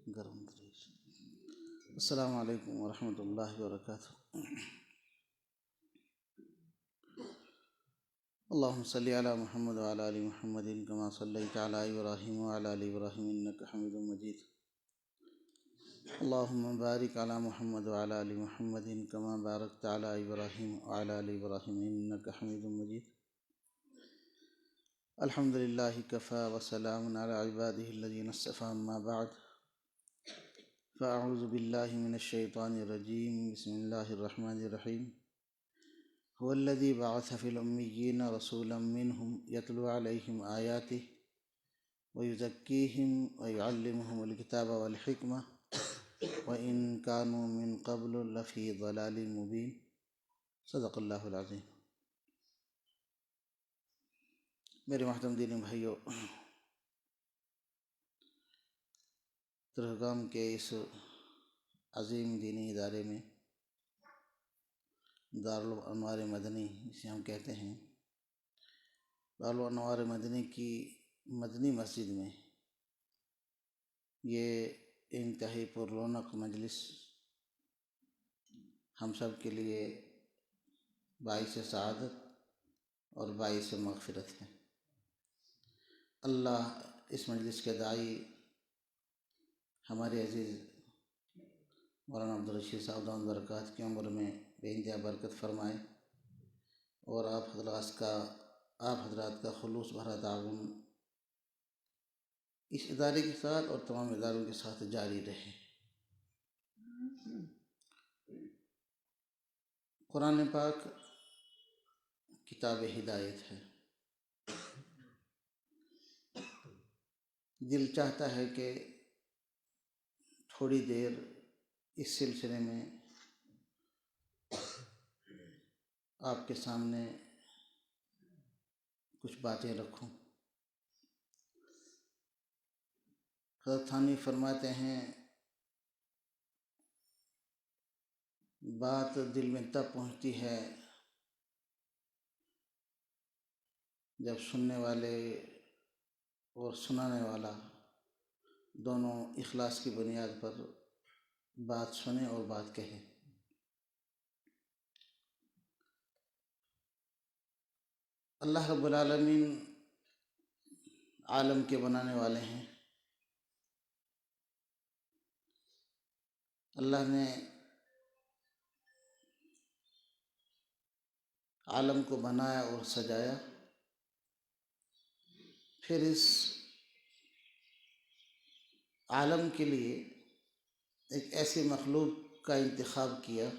گرم دریش۔ السلام علیکم ورحمۃ اللہ وبرکاتہ۔ اللہم صلی علی محمد وعلی آل محمد کما صلیت علی ابراہیم وعلی آل ابراہیم انک حمید مجید۔ اللہم بارک علی محمد وعلی آل محمد کما بارکت علی ابراہیم وعلی آل ابراہیم انک حمید مجید۔ الحمد للہ کفی وسلام علی عبادہ الذین اصطفی، اما بعد فاعوذ باللہ من الشیطان الرجیم، بسم اللہ الرحمن الرحیم۔ هو الذی بعث فی الامیین رسولا منہم یتلو علیہم آیاتہ ویزکیہم ویعلمہم الکتاب والحکمہ وإن كانوا من قبل لفی ضلال مبین۔ صدق اللہ العظیم۔ میرے محترم دینی بھائیو، ترہگام کے اس عظیم دینی ادارے میں، دارالانوار مدنی جسے ہم کہتے ہیں، دارالانوار مدنی کی مدنی مسجد میں یہ انتہائی پر رونق مجلس ہم سب کے لیے باعث سعادت اور باعث مغفرت ہے۔ اللہ اس مجلس کے داعی ہمارے عزیز مولانا عبدالرشید صاحب دامت برکات کی عمر میں بے انتہا برکت فرمائے، اور آپ حضرات کا خلوص بھرا تعاون اس ادارے کے ساتھ اور تمام اداروں کے ساتھ جاری رہے۔ قرآن پاک کتاب ہدایت ہے۔ دل چاہتا ہے کہ تھوڑی دیر اس سلسلے میں آپ کے سامنے کچھ باتیں رکھوں۔ حضرت تھانوی فرماتے ہیں، بات دل میں تب پہنچتی ہے جب سننے والے اور سنانے والا دونوں اخلاص کی بنیاد پر بات سنیں اور بات کہیں۔ اللہ رب العالمین عالم کے بنانے والے ہیں۔ اللہ نے عالم کو بنایا اور سجایا، پھر اس عالم کے لیے ایک ایسی مخلوق کا انتخاب کیا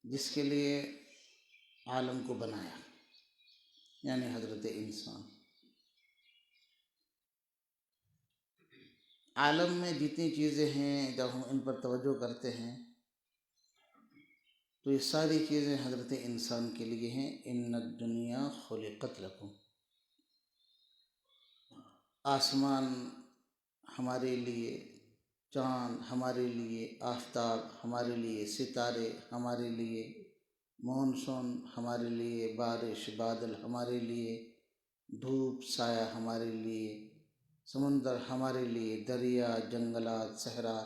جس کے لیے عالم کو بنایا، یعنی حضرت انسان۔ عالم میں جتنی چیزیں ہیں، جب ہم ان پر توجہ کرتے ہیں تو یہ ساری چیزیں حضرت انسان کے لیے ہیں۔ ان الدنیا خلقت لکم، آسمان ہمارے لیے، چاند ہمارے لیے، آفتاب ہمارے لیے، ستارے ہمارے لیے، مونسون ہمارے لیے، بارش بادل ہمارے لیے، دھوپ سایہ ہمارے لیے، سمندر ہمارے لیے، دریا جنگلات صحرا،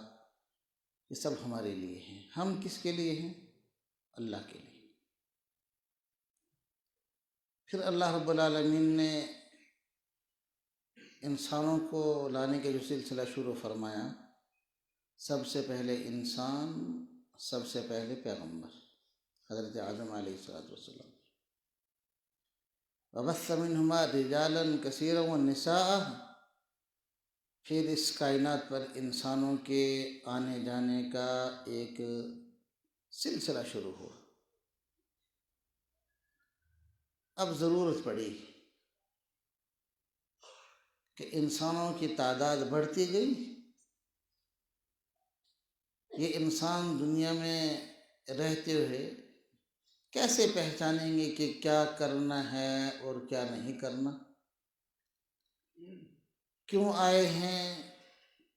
یہ سب ہمارے لیے ہیں۔ ہم کس کے لیے ہیں؟ اللہ کے لیے۔ پھر اللہ رب العالمین نے انسانوں کو لانے کے جو سلسلہ شروع فرمایا، سب سے پہلے انسان، سب سے پہلے پیغمبر حضرت آدم علیہ السلام، وَبَثَّ مِنْهُمَا رِجَالًا كَثِيرًا وَالنِّسَاءَ۔ پھر اس کائنات پر انسانوں کے آنے جانے کا ایک سلسلہ شروع ہوا۔ اب ضرورت پڑی کہ انسانوں کی تعداد بڑھتی گئی، یہ انسان دنیا میں رہتے ہوئے کیسے پہچانیں گے کہ کیا کرنا ہے اور کیا نہیں کرنا، کیوں آئے ہیں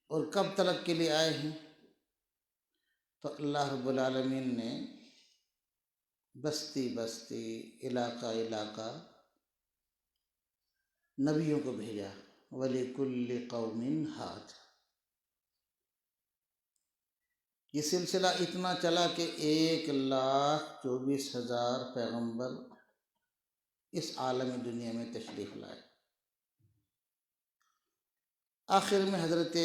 اور کب تلک کے لیے آئے ہیں؟ تو اللہ رب العالمین نے بستی بستی، علاقہ علاقہ نبیوں کو بھیجا۔ وَلِكُلِّ قَوْمٍ هَادٍ۔ یہ سلسلہ اتنا چلا کہ 1,24,000 پیغمبر اس عالم دنیا میں تشریف لائے۔ آخر میں حضرت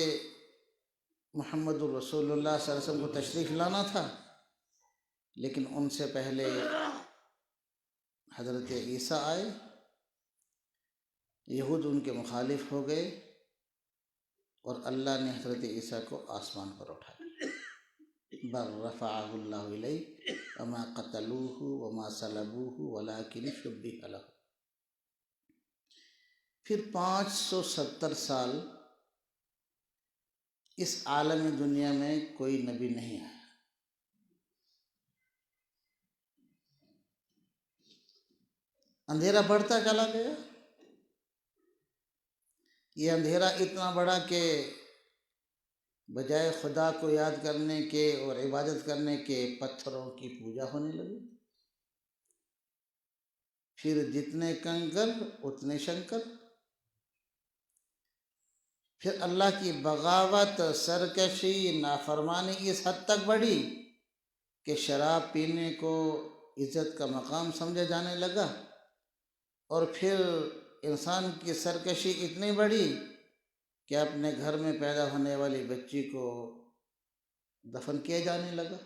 محمد الرسول اللہ صلی اللہ علیہ وسلم کو تشریف لانا تھا، لیکن ان سے پہلے حضرت عیسیٰ آئے، یہود ان کے مخالف ہو گئے اور اللہ نے حضرت عیسیٰ کو آسمان پر اٹھایا۔ بل رفعہ اللہ الیہ وما قتلوہ وما صلبوہ ولکن شبہ لہ۔ پھر 570 سال اس عالم دنیا میں کوئی نبی نہیں آیا۔ اندھیرا بڑھتا چلا گیا۔ یہ اندھیرا اتنا بڑا کہ بجائے خدا کو یاد کرنے کے اور عبادت کرنے کے پتھروں کی پوجا ہونے لگی۔ پھر جتنے کنکر اتنے شنکر۔ پھر اللہ کی بغاوت، سرکشی، نافرمانی اس حد تک بڑھی کہ شراب پینے کو عزت کا مقام سمجھا جانے لگا، اور پھر انسان کی سرکشی اتنی بڑھی کہ اپنے گھر میں پیدا ہونے والی بچی کو دفن کیا جانے لگا،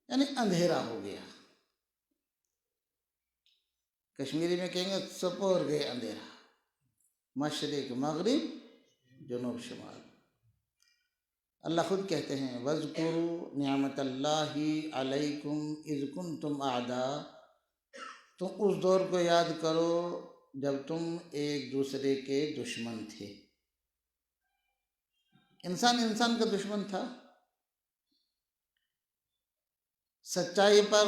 یعنی اندھیرا ہو گیا۔ کشمیری میں کہیں گے سپور گئے اندھیرا، مشرق مغرب جنوب شمال۔ اللہ خود کہتے ہیں وَاذْكُرُوا نِعْمَةَ اللَّهِ عَلَيْكُمْ إِذْ كُنْتُمْ أَعْدَاءَ۔ تم اس دور کو یاد کرو جب تم ایک دوسرے کے دشمن تھے۔ انسان کا دشمن تھا۔ سچائی پر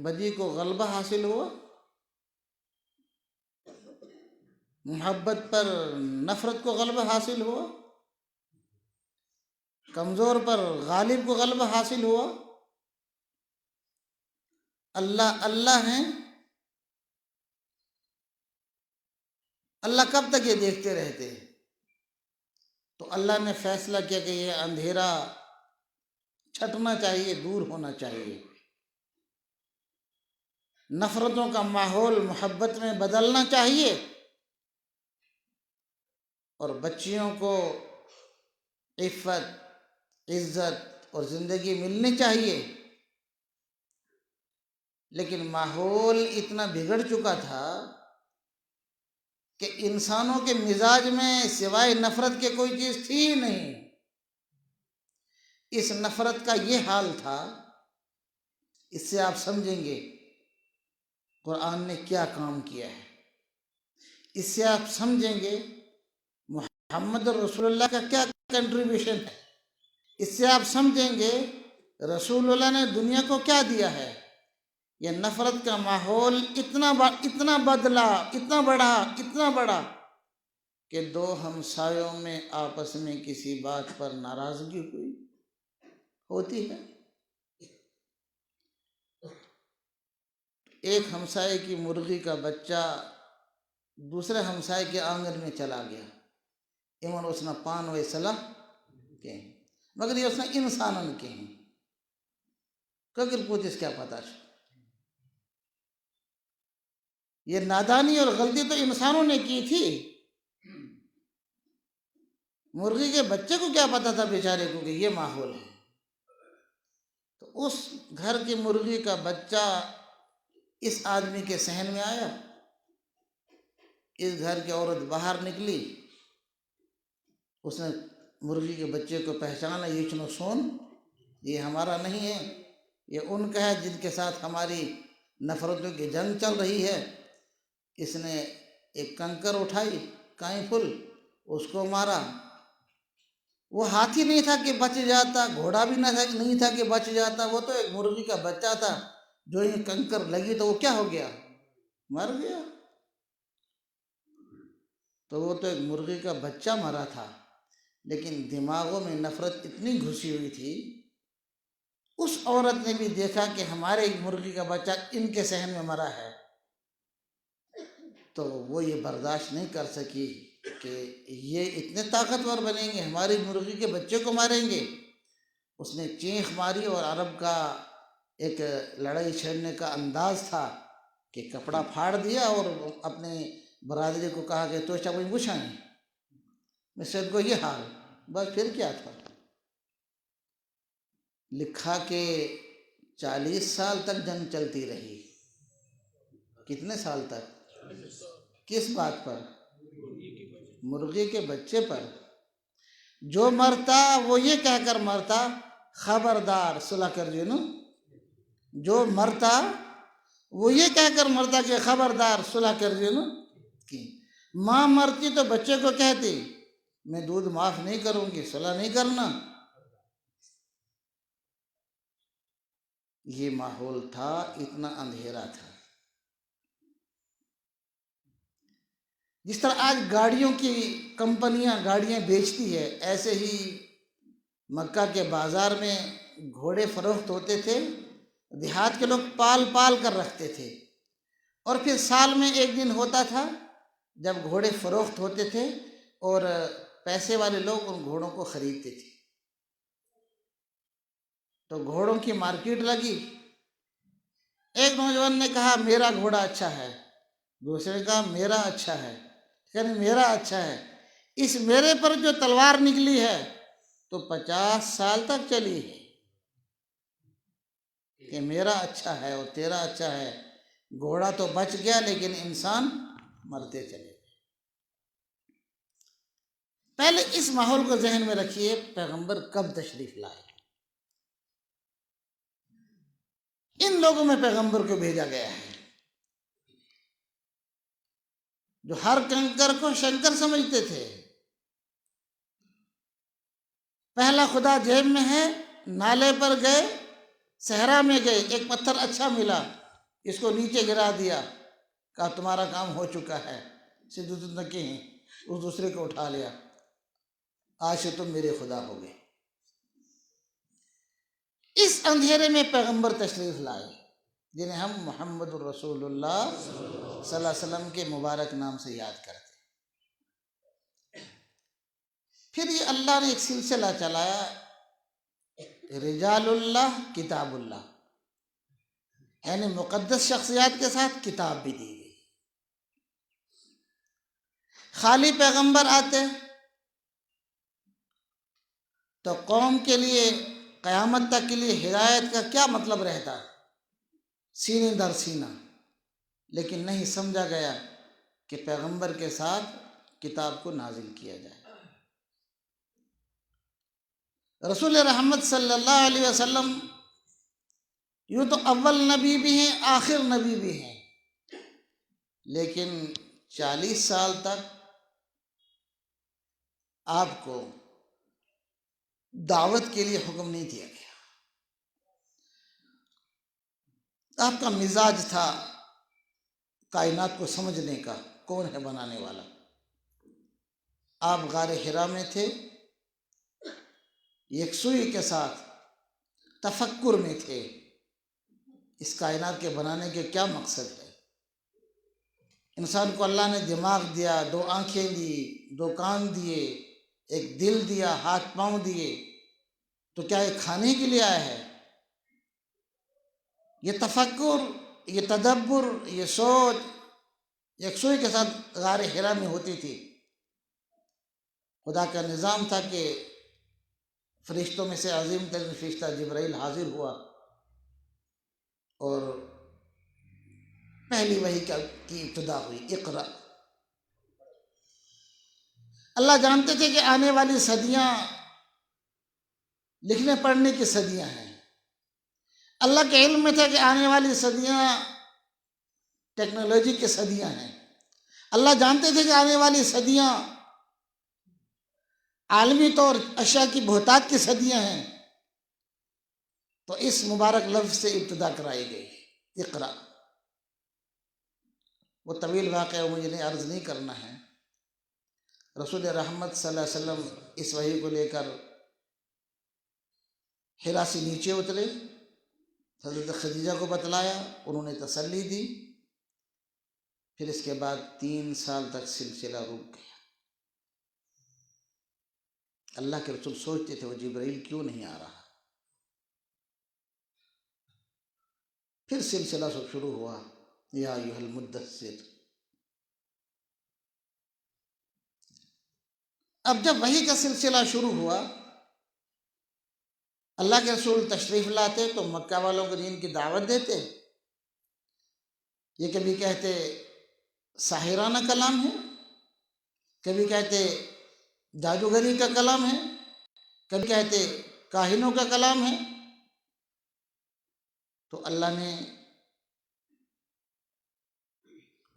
بدی کو غلبہ حاصل ہوا، محبت پر نفرت کو غلبہ حاصل ہوا، کمزور پر غالب کو غلبہ حاصل ہوا۔ اللہ اللہ ہیں، اللہ کب تک یہ دیکھتے رہتے؟ تو اللہ نے فیصلہ کیا کہ یہ اندھیرا چھٹنا چاہیے، دور ہونا چاہیے، نفرتوں کا ماحول محبت میں بدلنا چاہیے، اور بچیوں کو عفت، عزت اور زندگی ملنی چاہیے۔ لیکن ماحول اتنا بگڑ چکا تھا کہ انسانوں کے مزاج میں سوائے نفرت کے کوئی چیز تھی ہی نہیں۔ اس نفرت کا یہ حال تھا، اس سے آپ سمجھیں گے قرآن نے کیا کام کیا ہے، اس سے آپ سمجھیں گے محمد رسول اللہ کا کیا کنٹریبیوشن ہے، اس سے آپ سمجھیں گے رسول اللہ نے دنیا کو کیا دیا ہے۔ یہ نفرت کا ماحول اتنا بدلا، اتنا بڑا کہ دو ہمسایوں میں آپس میں کسی بات پر ناراضگی ہوتی ہے، ایک ہمسائے کی مرغی کا بچہ دوسرے ہمسائے کے آنگن میں چلا گیا، ایمن اس نے پان و صلاح کے مگر یہ اس نے انسانن کے ہیں کگر پوچھس کیا پتا ہے۔ یہ نادانی اور غلطی تو انسانوں نے کی تھی، مرغی کے بچے کو کیا پتا تھا بیچارے کو کہ یہ ماحول ہے۔ تو اس گھر کی مرغی کا بچہ اس آدمی کے صحن میں آیا، اس گھر کی عورت باہر نکلی، اس نے مرغی کے بچے کو پہچانا، یہ چنو سون، یہ ہمارا نہیں ہے، یہ ان کا ہے جن کے ساتھ ہماری نفرتوں کی جنگ چل رہی ہے۔ اس نے ایک کنکر اٹھائی، کائیں پھل، اس کو مارا۔ وہ ہاتھی نہیں تھا کہ بچ جاتا، گھوڑا بھی نہیں تھا کہ بچ جاتا، وہ تو ایک مرغی کا بچہ تھا، جو یہ کنکر لگی تو وہ کیا ہو گیا؟ مر گیا۔ تو وہ تو ایک مرغی کا بچہ مرا تھا، لیکن دماغوں میں نفرت اتنی گھسی ہوئی تھی، اس عورت نے بھی دیکھا کہ ہمارے ایک مرغی کا بچہ ان کے صحن میں مرا ہے، تو وہ یہ برداشت نہیں کر سکی کہ یہ اتنے طاقتور بنیں گے، ہماری مرغی کے بچے کو ماریں گے۔ اس نے چینخ ماری، اور عرب کا ایک لڑائی چھیڑنے کا انداز تھا کہ کپڑا پھاڑ دیا اور اپنے برادری کو کہا کہ تو چاوئی بچھائیں مسجد کو یہ حال، بس پھر کیا تھا۔ لکھا کہ 40 سال تک جنگ چلتی رہی۔ کتنے سال تک؟ کس بات پر؟ مرغی کے بچے پر۔ جو مرتا وہ یہ کہہ کر مرتا، خبردار صلح کر جنو۔ جو مرتا وہ یہ کہہ کر مرتا کہ خبردار صلح کر جنو کی۔ ماں مرتی تو بچے کو کہتی میں دودھ معاف نہیں کروں گی، صلح نہیں کرنا۔ یہ ماحول تھا، اتنا اندھیرا تھا۔ جس طرح آج گاڑیوں کی کمپنیاں گاڑیاں بیچتی ہے، ایسے ہی مکہ کے بازار میں گھوڑے فروخت ہوتے تھے، دیہات کے لوگ پال پال کر رکھتے تھے، اور پھر سال میں ایک دن ہوتا تھا جب گھوڑے فروخت ہوتے تھے اور پیسے والے لوگ ان گھوڑوں کو خریدتے تھے۔ تو گھوڑوں کی مارکیٹ لگی۔ ایک نوجوان نے کہا میرا گھوڑا اچھا ہے، دوسرے نے کہا میرا اچھا ہے، یعنی میرا اچھا ہے۔ اس میرے پر جو تلوار نکلی ہے تو 50 سال تک چلی ہے کہ میرا اچھا ہے اور تیرا اچھا ہے۔ گھوڑا تو بچ گیا لیکن انسان مرتے چلے گئے۔ پہلے اس ماحول کو ذہن میں رکھیے، پیغمبر کب تشریف لائے؟ ان لوگوں میں پیغمبر کو بھیجا گیا ہے جو ہر کنکر کو شنکر سمجھتے تھے۔ پہلا خدا جیب میں ہے، نالے پر گئے، صحرا میں گئے، ایک پتھر اچھا ملا، اس کو نیچے گرا دیا، کہا تمہارا کام ہو چکا ہے، سدھت نکی ہیں، اس دوسرے کو اٹھا لیا، آج سے تم میرے خدا ہو گئے۔ اس اندھیرے میں پیغمبر تشریف لائے جنہیں ہم محمد الرسول اللہ صلی اللہ علیہ وسلم کے مبارک نام سے یاد کرتے ہیں۔ پھر یہ اللہ نے ایک سلسلہ چلایا، رجال اللہ کتاب اللہ، یعنی مقدس شخصیات کے ساتھ کتاب بھی دی گئی۔ خالی پیغمبر آتے تو قوم کے لیے قیامت تک کے لیے ہدایت کا کیا مطلب رہتا، سینے در سینہ، لیکن نہیں سمجھا گیا کہ پیغمبر کے ساتھ کتاب کو نازل کیا جائے۔ رسول رحمت صلی اللہ علیہ وسلم یوں تو اول نبی بھی ہیں، آخر نبی بھی ہیں، لیکن 40 سال تک آپ کو دعوت کے لیے حکم نہیں دیا گیا۔ آپ کا مزاج تھا کائنات کو سمجھنے کا، کون ہے بنانے والا۔ آپ غار حرا میں تھے، یکسوئی کے ساتھ تفکر میں تھے، اس کائنات کے بنانے کے کیا مقصد ہے۔ انسان کو اللہ نے دماغ دیا، 2 آنکھیں دی، 2 کان دیے، ایک دل دیا، ہاتھ پاؤں دیے، تو کیا یہ کھانے کے لیے آیا ہے؟ یہ تفکر، یہ تدبر، یہ سوچ یکسوئی کے ساتھ غار حرا میں ہوتی تھی۔ خدا کا نظام تھا کہ فرشتوں میں سے عظیم ترین فرشتہ جبرائیل حاضر ہوا اور پہلی وحی کی ابتدا ہوئی، اقرا۔ اللہ جانتے تھے کہ آنے والی صدیاں لکھنے پڑھنے کی صدیاں ہیں۔ اللہ کے علم میں تھا کہ آنے والی صدیاں ٹیکنالوجی کی صدیاں ہیں۔ اللہ جانتے تھے کہ آنے والی صدیاں عالمی طور اشیاء کی بہتات کی صدیاں ہیں، تو اس مبارک لفظ سے ابتدا کرائی گئی، اقرا۔ وہ طویل واقعہ مجھے نہیں عرض نہیں کرنا ہے۔ رسول رحمت صلی اللہ علیہ وسلم اس وحی کو لے کر حرا سے نیچے اترے، حضرت خدیجہ کو بتلایا، انہوں نے تسلی دی، پھر اس کے بعد 3 سال تک سلسلہ رک گیا۔ اللہ کے رسول سوچتے تھے وہ جبرائیل کیوں نہیں آ رہا، پھر سلسلہ شروع ہوا، یا ایھا المدثر۔ اب جب وحی کا سلسلہ شروع ہوا، اللہ کے رسول تشریف لاتے تو مکہ والوں کو دین کی دعوت دیتے۔ یہ کبھی کہتے ساحرانہ کلام ہے، کبھی کہتے جادوگری کا کلام ہے، کبھی کہتے کاہنوں کا کلام ہے۔ تو اللہ نے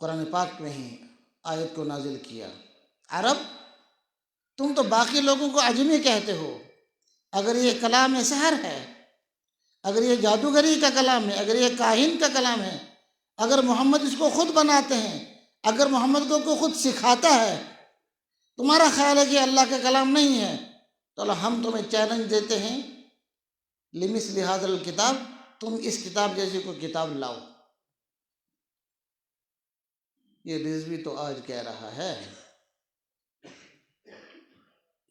قرآن پاک میں ہی آیت کو نازل کیا، عرب تم تو باقی لوگوں کو عجمی کہتے ہو، اگر یہ کلام سحر ہے، اگر یہ جادوگری کا کلام ہے، اگر یہ کاہن کا کلام ہے، اگر محمد اس کو خود بناتے ہیں، اگر محمد کو خود سکھاتا ہے، تمہارا خیال ہے کہ اللہ کا کلام نہیں ہے، تو ہم تمہیں چیلنج دیتے ہیں، لمثل ھذا الکتاب، تم اس کتاب جیسی کوئی کتاب لاؤ۔ یہ رضوی تو آج کہہ رہا ہے،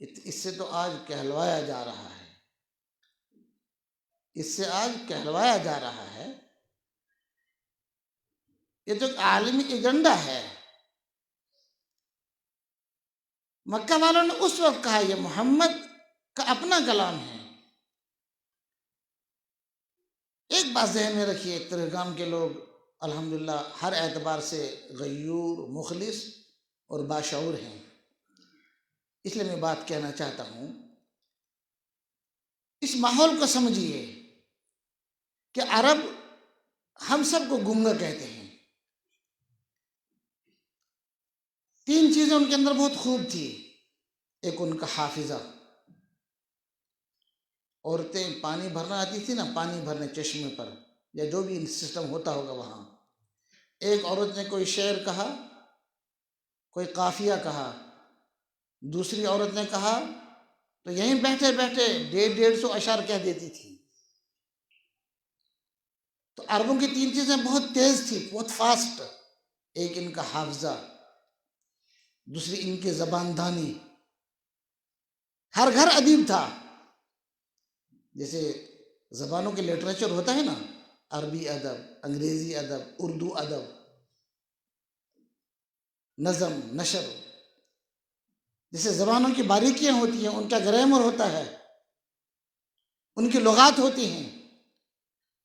اس سے تو آج کہلوایا جا رہا ہے، اس سے آج کہلوایا جا رہا ہے۔ یہ تو ایک عالمی ایجنڈا ہے۔ مکہ والوں نے اس وقت کہا یہ محمد کا اپنا کلام ہے۔ ایک بات ذہن میں رکھیے، ترغام کے لوگ الحمدللہ ہر اعتبار سے غیور، مخلص اور باشعور ہیں، اس لیے میں بات کہنا چاہتا ہوں، اس ماحول کو سمجھیے کہ عرب ہم سب کو گنگا کہتے ہیں۔ تین چیزیں ان کے اندر بہت خوب تھی۔ ایک ان کا حافظہ، عورتیں پانی بھرنا آتی تھی نا، پانی بھرنے چشمے پر یا جو بھی سسٹم ہوتا ہوگا وہاں، ایک عورت نے کوئی شعر کہا، کوئی قافیہ کہا، دوسری عورت نے کہا تو یہیں بیٹھے بیٹھے 150 اشعار کہہ دیتی تھی۔ تو عربوں کی تین چیزیں بہت تیز تھی، بہت فاسٹ۔ ایک ان کا حافظہ، دوسری ان کی زبان دانی، ہر گھر ادیب تھا۔ جیسے زبانوں کے لٹریچر ہوتا ہے نا، عربی ادب، انگریزی ادب، اردو ادب، نظم، نثر، جیسے زبانوں کی باریکیاں ہوتی ہیں، ان کا گرامر ہوتا ہے، ان کی لغات ہوتی ہیں۔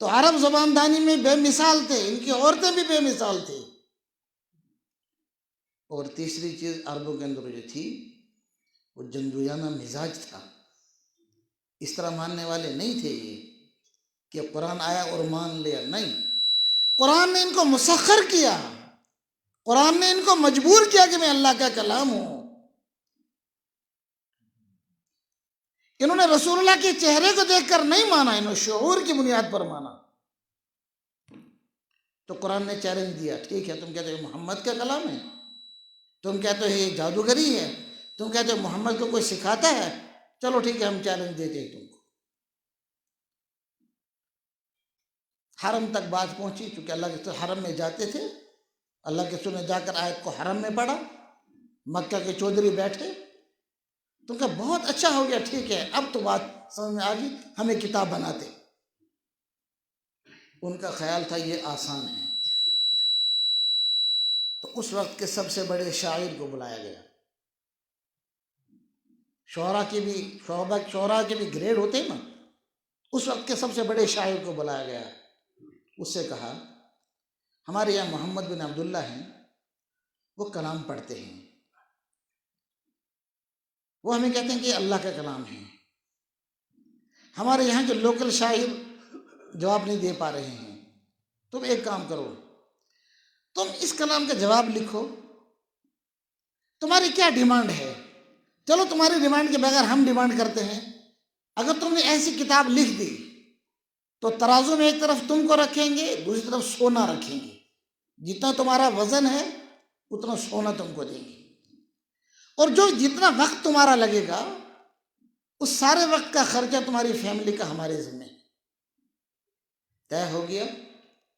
تو عرب زبان دانی میں بے مثال تھے، ان کی عورتیں بھی بے مثال تھیں۔ اور تیسری چیز عربوں کے اندر جو تھی وہ جنگجویانہ مزاج تھا۔ اس طرح ماننے والے نہیں تھے یہ کہ قرآن آیا اور مان لیا، نہیں، قرآن نے ان کو مسخر کیا، قرآن نے ان کو مجبور کیا کہ میں اللہ کا کلام ہوں۔ انہوں نے رسول اللہ کے چہرے کو دیکھ کر نہیں مانا، انہوں نے شعور کی بنیاد پر مانا۔ تو قرآن نے چیلنج دیا، ٹھیک ہے تم کہتے ہو محمد کا کلام ہے، تم کہتے ہو یہ جادوگری ہے، تم کہتے ہو محمد کو کوئی سکھاتا ہے، چلو ٹھیک ہے ہم چیلنج دیتے ہیں تم کو۔ حرم تک بات پہنچی، چونکہ اللہ کے حرم میں جاتے تھے، اللہ کے رسول نے جا کر آیت کو حرم میں پڑھا، مکہ کے چودھری بیٹھے، تو کہا بہت اچھا ہو گیا، ٹھیک ہے اب تو بات سمجھ میں آ گئی، ہمیں کتاب بناتے۔ ان کا خیال تھا یہ آسان ہے۔ تو اس وقت کے سب سے بڑے شاعر کو بلایا گیا، شعراء کے بھی گریڈ ہوتے ہیں نا، اس وقت کے سب سے بڑے شاعر کو بلایا گیا۔ اس سے کہا ہمارے یہاں محمد بن عبداللہ ہیں، وہ کلام پڑھتے ہیں، وہ ہمیں کہتے ہیں کہ اللہ کا کلام ہے، ہمارے یہاں کے لوکل شاعر جواب نہیں دے پا رہے ہیں، تم ایک کام کرو، تم اس کلام کا جواب لکھو، تمہاری کیا ڈیمانڈ ہے، چلو تمہاری ڈیمانڈ کے بغیر ہم ڈیمانڈ کرتے ہیں، اگر تم نے ایسی کتاب لکھ دی تو ترازو میں ایک طرف تم کو رکھیں گے، دوسری طرف سونا رکھیں گے، جتنا تمہارا وزن ہے اتنا سونا تم کو دیں گے، اور جو جتنا وقت تمہارا لگے گا اس سارے وقت کا خرچہ تمہاری فیملی کا ہمارے ذمہ ہے۔ طے ہو گیا،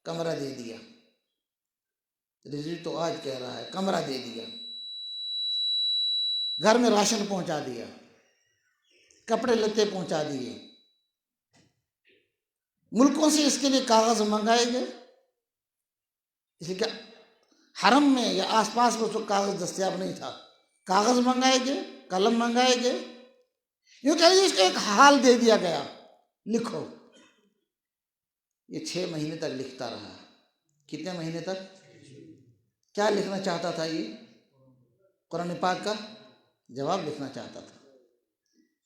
کمرہ دے دیا، رضوی تو آج کہہ رہا ہے کمرہ دے دیا، گھر میں راشن پہنچا دیا، کپڑے لتے پہنچا دیے، ملکوں سے اس کے لیے کاغذ منگائے گئے، اس لیے کہ حرم میں یا آس پاس میں اس کو کاغذ دستیاب نہیں تھا، کاغذ منگائے گئے، قلم منگائے گئے، یوں کہہ لیجیے اس کو ایک حال دے دیا گیا، لکھو۔ یہ 6 مہینے تک لکھتا رہا۔ کتنے مہینے تک؟ کیا لکھنا چاہتا تھا یہ؟ قرآن پاک کا جواب لکھنا چاہتا تھا۔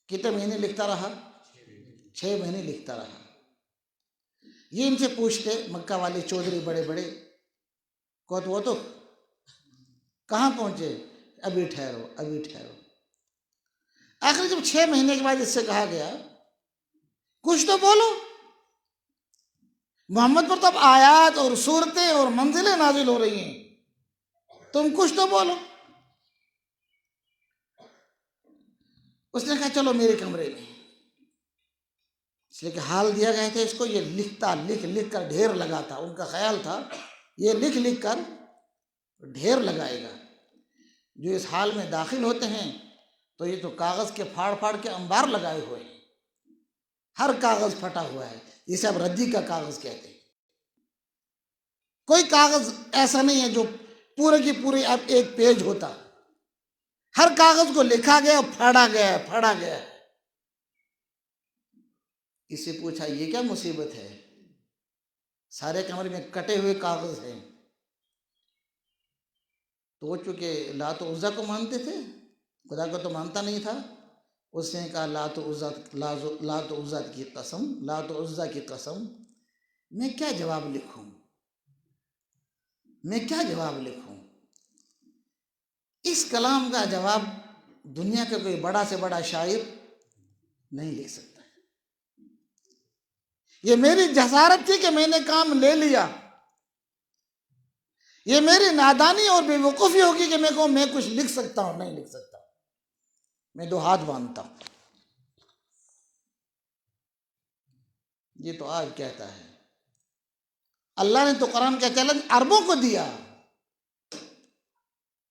کتنے مہینے لکھتا رہا؟ 6 مہینے لکھتا رہا۔ یہ ان سے پوچھتے مکہ والے چودھری بڑے بڑے، وہ تو کہاں پہنچے؟ ابھی ٹھہرو، ابھی ٹھہرو۔ آخر جب 6 مہینے کے بعد اس سے کہا گیا کچھ تو بولو، محمد پر تو اب آیات اور صورتیں اور منزلیں نازل ہو رہی ہیں، تم کچھ تو بولو۔ اس نے کہا چلو میرے کمرے میں، اس لیے کہ حال دیا گیا تھا اس کو، یہ لکھتا، لکھ کر ڈھیر لگاتا۔ ان کا خیال تھا یہ لکھ کر ڈھیر لگائے گا۔ جو اس حال میں داخل ہوتے ہیں تو یہ تو کاغذ کے پھاڑ کے انبار لگائے ہوئے ہیں، ہر کاغذ پھٹا ہوا ہے، جسے اب ردی کا کاغذ کہتے ہیں۔ کوئی کاغذ ایسا نہیں ہے جو پورے کی پوری اب ایک پیج ہوتا، ہر کاغذ کو لکھا گیا، پھاڑا گیا۔ اس سے پوچھا یہ کیا مصیبت ہے؟ سارے کمرے میں کٹے ہوئے کاغذ ہیں۔ تو وہ چونکہ لات و عزا کو مانتے تھے، خدا کو تو مانتا نہیں تھا، اس نے کہا لات و عزا کی قسم، میں کیا جواب لکھوں؟ اس کلام کا جواب دنیا کا کوئی بڑا سے بڑا شاعر نہیں لکھ سکتا۔ یہ میری جسارت تھی کہ میں نے کام لے لیا، یہ میری نادانی اور بے وقوفی ہوگی کہ میں کچھ لکھ سکتا ہوں، نہیں لکھ سکتا، میں 2 ہاتھ باندھتا ہوں۔ یہ تو آج کہتا ہے، اللہ نے تو قرآن کا چیلنج عربوں کو دیا،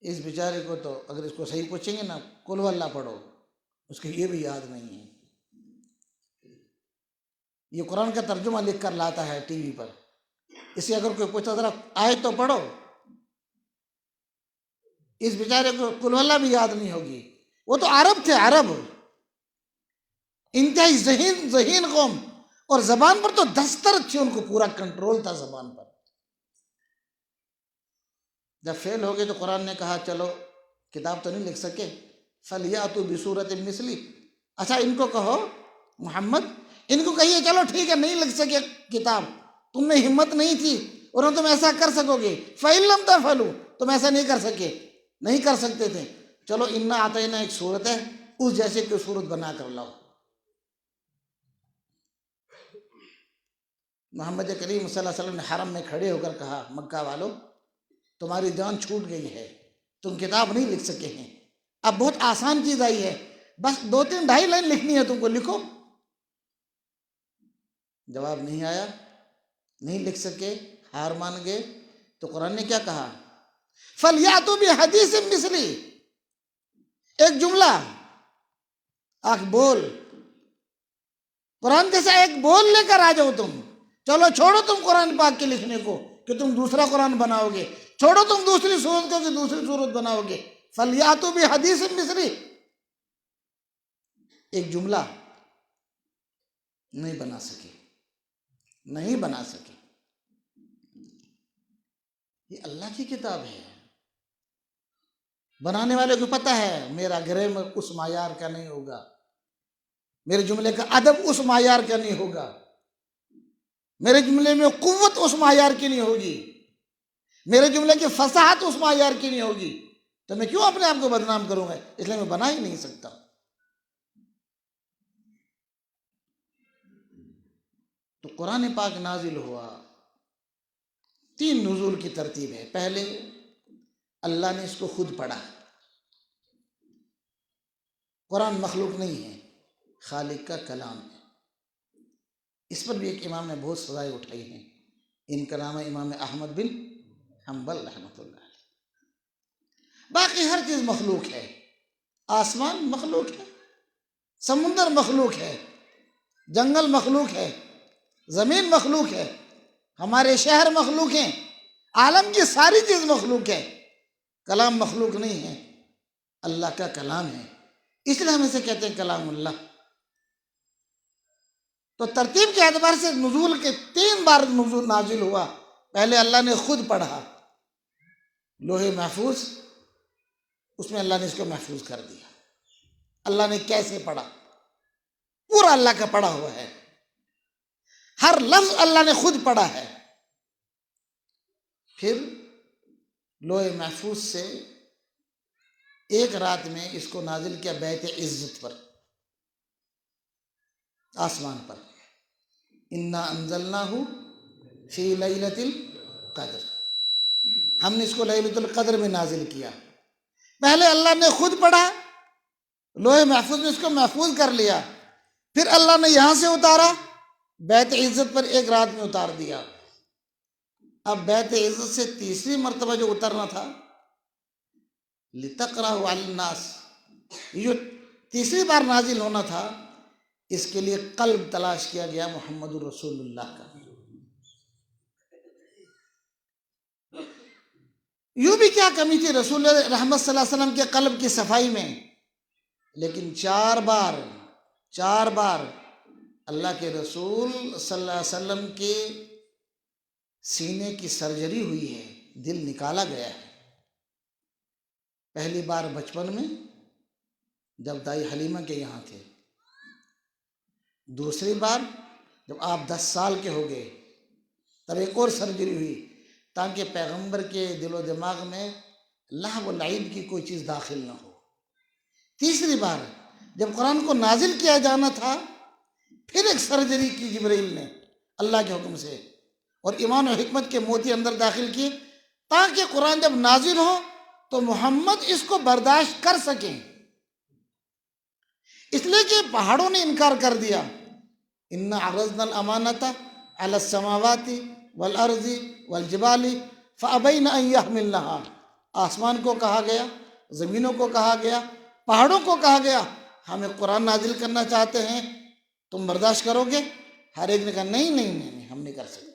اس بیچارے کو تو اگر اس کو صحیح پوچھیں گے نا قل ہو اللہ پڑھو، اس کو یہ بھی یاد نہیں ہے۔ یہ قرآن کا ترجمہ لکھ کر لاتا ہے ٹی وی پر، اسے اگر کوئی پوچھتا ذرا آیت تو پڑھو، اس بیچارے کو قل ہو اللہ بھی یاد نہیں ہوگی۔ وہ تو عرب تھے، عرب انتہائی ذہین قوم، اور زبان پر تو دسترس تھی، ان کو پورا کنٹرول تھا زبان پر۔ جب فیل ہو گئے تو قرآن نے کہا چلو کتاب تو نہیں لکھ سکے، فَلْيَأْتُوا بِسُورَةٍ مِثْلِهِ، اچھا ان کو کہو محمد، ان کو کہیے چلو ٹھیک ہے نہیں لکھ سکے کتاب، تم میں ہمت نہیں تھی اور تم ایسا کر سکو گے، فَإِن لَمْ تَفْعَلُوا، تم ایسا نہیں کر سکتے تھے، چلو اِنَّا اعْطَيْنَا ایک صورت ہے، اس جیسے کوئی صورت بنا کر لاؤ۔ محمد کریم صلی اللہ علیہ وسلم نے حرم میں کھڑے ہو کر کہا مکہ والو تمہاری جان چھوٹ گئی ہے، تم کتاب نہیں لکھ سکے ہیں، اب بہت آسان چیز آئی ہے، بس 2-3-2.5 لائن لکھنی ہے تم کو، لکھو۔ جواب نہیں آیا، نہیں لکھ سکے، ہار مان گئے، تو قرآن نے کیا کہا؟ فَلْيَأْتُوا بِحَدِيثٍ مِثْلِهِ، ایک جملہ، بول، قرآن جیسا ایک بول لے کر آ جاؤ تم، چلو چھوڑو تم قرآن پاک کے لکھنے کو کہ تم دوسرا قرآن بناؤ گے، چھوڑو تم دوسری صورت کو کہ دوسری صورت بناؤ گے، فَلْيَأْتُوا بِحَدِيثٍ مِثْلِهِ، ایک جملہ نہیں بنا سکے۔ یہ اللہ کی کتاب ہے، بنانے والے کو پتہ ہے میرا گرامر اس معیار کا نہیں ہوگا، میرے جملے کا ادب اس معیار کا نہیں ہوگا، میرے جملے میں قوت اس معیار کی نہیں ہوگی، میرے جملے کی فصاحت اس معیار کی نہیں ہوگی، تو میں کیوں اپنے آپ کو بدنام کروں گا؟ اس لیے میں بنا ہی نہیں سکتا۔ تو قرآن پاک نازل ہوا، 3 نزول کی ترتیب ہے۔ پہلے اللہ نے اس کو خود پڑھا، قرآن مخلوق نہیں ہے، خالق کا کلام ہے۔ اس پر بھی ایک امام نے بہت سزائیں اٹھائی ہیں، ان کا نام ہے امام احمد بن حنبل رحمۃ اللہ علیہ۔ باقی ہر چیز مخلوق ہے، آسمان مخلوق ہے، سمندر مخلوق ہے، جنگل مخلوق ہے، زمین مخلوق ہے، ہمارے شہر مخلوق ہیں، عالم کی ساری چیز مخلوق ہے، کلام مخلوق نہیں ہے، اللہ کا کلام ہے، اس لیے ہم اسے کہتے ہیں کلام اللہ۔ تو ترتیب کے اعتبار سے نزول کے 3 بار نزول نازل ہوا۔ پہلے اللہ نے خود پڑھا لوح محفوظ، اس میں اللہ نے اس کو محفوظ کر دیا۔ اللہ نے کیسے پڑھا؟ پورا اللہ کا پڑھا ہوا ہے، ہر لفظ اللہ نے خود پڑھا ہے۔ پھر لوح محفوظ سے ایک رات میں اس کو نازل کیا بیت عزت پر، آسمان پر۔ انا انزلناہ فی لیلۃ القدر، ہم نے اس کو لیلۃ القدر میں نازل کیا۔ پہلے اللہ نے خود پڑھا، لوح محفوظ میں اس کو محفوظ کر لیا، پھر اللہ نے یہاں سے اتارا، بیت عزت پر ایک رات میں اتار دیا۔ اب بیت عزت سے تیسری مرتبہ جو اترنا تھا، لِتَقْرَأَهُ عَلَى النَّاسِ، یہ جو تیسری بار نازل ہونا تھا، اس کے لیے قلب تلاش کیا گیا محمد الرسول اللہ کا۔ یوں بھی کیا کمی تھی رسول رحمت صلی اللہ علیہ وسلم کے قلب کی صفائی میں، لیکن 4 بار اللہ کے رسول صلی اللہ علیہ وسلم کے سینے کی سرجری ہوئی ہے، دل نکالا گیا ہے۔ پہلی بار بچپن میں جب دائی حلیمہ کے یہاں تھے، دوسری بار جب آپ 10 سال کے ہو گئے تب ایک اور سرجری ہوئی، تاکہ پیغمبر کے دل و دماغ میں لہو و لعب کی کوئی چیز داخل نہ ہو۔ تیسری بار جب قرآن کو نازل کیا جانا تھا، پھر ایک سرجری کی جبرائیل نے اللہ کے حکم سے، اور ایمان و حکمت کے موتی اندر داخل کی، تاکہ قرآن جب نازل ہو تو محمد اس کو برداشت کر سکیں۔ اس لیے کہ پہاڑوں نے انکار کر دیا، اِنَّا عَرَضْنَا الْأَمَانَةَ عَلَى السَّمَاوَاتِ وَالْأَرْضِ وَالْجِبَالِ فَأَبَيْنَ أَن يَحْمِلْنَهَا، آسمان کو کہا گیا، زمینوں کو کہا گیا، پہاڑوں کو کہا گیا، ہمیں قرآن نازل کرنا چاہتے ہیں، تم برداشت کرو گے؟ ہر ایک نے کہا نہیں، ہم نہیں کر سکتے۔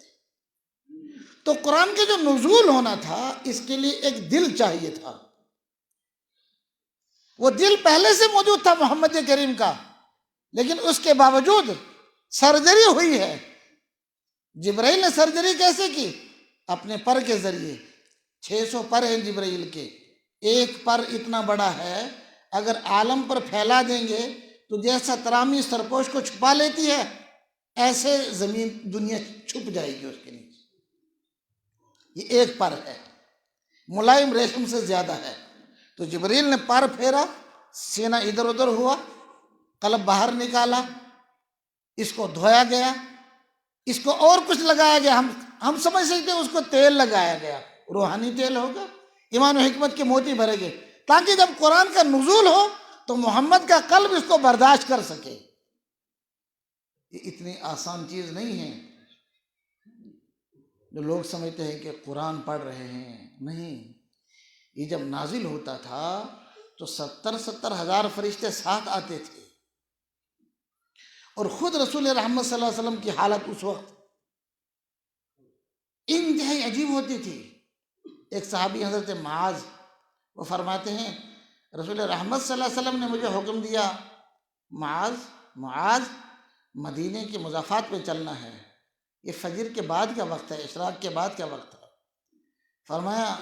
تو قرآن کے جو نزول ہونا تھا، اس کے لیے ایک دل چاہیے تھا، وہ دل پہلے سے موجود تھا محمد کریم کا، لیکن اس کے باوجود سرجری ہوئی ہے۔ جبرائیل نے سرجری کیسے کی؟ اپنے پر کے ذریعے۔ 600 پر ہیں جبرائیل کے، ایک پر اتنا بڑا ہے، اگر عالم پر پھیلا دیں گے تو جیسا ترامی سرپوش کو چھپا لیتی ہے، ایسے زمین دنیا چھپ جائے گی اس کے نیچے۔ یہ ایک پر ہے، ملائم ریشم سے زیادہ ہے۔ تو جبرائیل نے پر پھیرا، سینہ ادھر ادھر ہوا، قلب باہر نکالا، اس کو دھویا گیا، اس کو اور کچھ لگایا گیا، ہم سمجھ سکتے ہیں اس کو تیل لگایا گیا، روحانی تیل ہوگا، ایمان و حکمت کے موتی بھرے گئے، تاکہ جب قرآن کا نزول ہو تو محمد کا قلب اس کو برداشت کر سکے۔ یہ اتنی آسان چیز نہیں ہے جو لوگ سمجھتے ہیں کہ قرآن پڑھ رہے ہیں، نہیں۔ یہ جب نازل ہوتا تھا تو 70 ہزار فرشتے ساتھ آتے تھے، اور خود رسول رحمت صلی اللہ علیہ وسلم کی حالت اس وقت انتہائی عجیب ہوتی تھی۔ ایک صحابی حضرت معاذ، وہ فرماتے ہیں رسول رحمت صلی اللہ علیہ وسلم نے مجھے حکم دیا، معاذ مدینے کے مضافات پہ چلنا ہے، یہ فجر کے بعد کا وقت ہے، اشراق کے بعد کا وقت ہے۔ فرمایا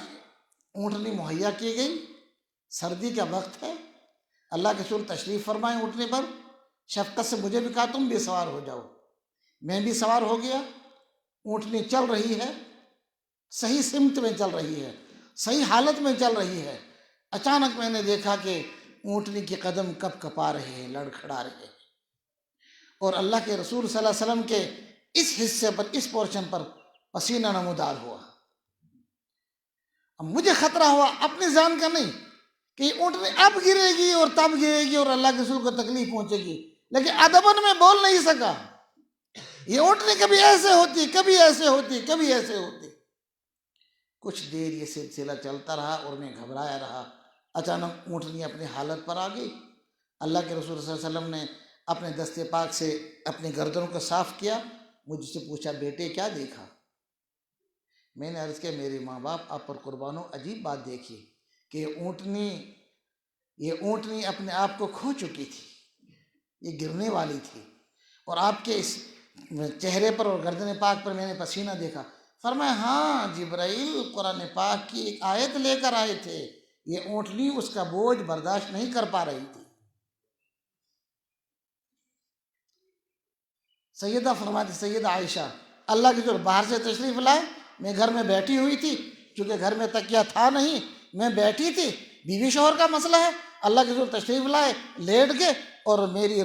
اونٹنی مہیا کی گئی، سردی کا وقت ہے، اللہ کے رسول تشریف فرمائے اونٹنی پر، شفقت سے مجھے بھی کہا تم بھی سوار ہو جاؤ، میں بھی سوار ہو گیا۔ اونٹنی چل رہی ہے، صحیح سمت میں چل رہی ہے، صحیح حالت میں چل رہی ہے، اچانک میں نے دیکھا کہ اونٹنی کے قدم کپ کپا رہے ہیں، لڑکھڑا رہے ہیں، اور اللہ کے رسول صلی اللہ علیہ وسلم کے اس حصے پر، اس پورشن پر پسینہ نمودار ہوا۔ اب مجھے خطرہ ہوا اپنی جان کا نہیں کہ یہ اونٹنی اب گرے گی اور تب گرے گی اور اللہ کے رسول کو تکلیف پہنچے گی، لیکن ادباً میں بول نہیں سکا۔ یہ اونٹنی کبھی ایسے ہوتی، کبھی ایسے ہوتی، کبھی ایسے ہوتی۔ کچھ دیر یہ سلسلہ چلتا رہا اور میں گھبرایا رہا۔ اچانک اونٹنی اپنی حالت پر آ گئی، اللہ کے رسول صلی اللہ علیہ وسلم نے اپنے دستے پاک سے اپنی گردنوں کو صاف کیا، مجھ سے پوچھا بیٹے کیا دیکھا؟ میں نے عرض کیا میرے ماں باپ آپ پر قربانوں عجیب بات دیکھی کہ یہ اونٹنی اپنے آپ کو کھو چکی تھی، یہ گرنے والی تھی، اور آپ کے اس چہرے پر اور گردن پاک پر میں نے پسینہ دیکھا۔ فرمایا ہاں جبرائیل قرآن پاک کی ایک آیت لے کر آئے تھے، یہ اونٹنی اس کا بوجھ برداشت نہیں کر پا رہی تھی۔ سیدہ فرماتی سیدہ عائشہ اللہ کی جو باہر سے تشریف لائے، میں گھر میں بیٹھی ہوئی تھی، چونکہ گھر میں تکیہ تھا نہیں، میں بیٹھی تھی، بیوی شوہر کا مسئلہ ہے، اللہ کے رسول تشریف لائے، لیٹ گئے اور میری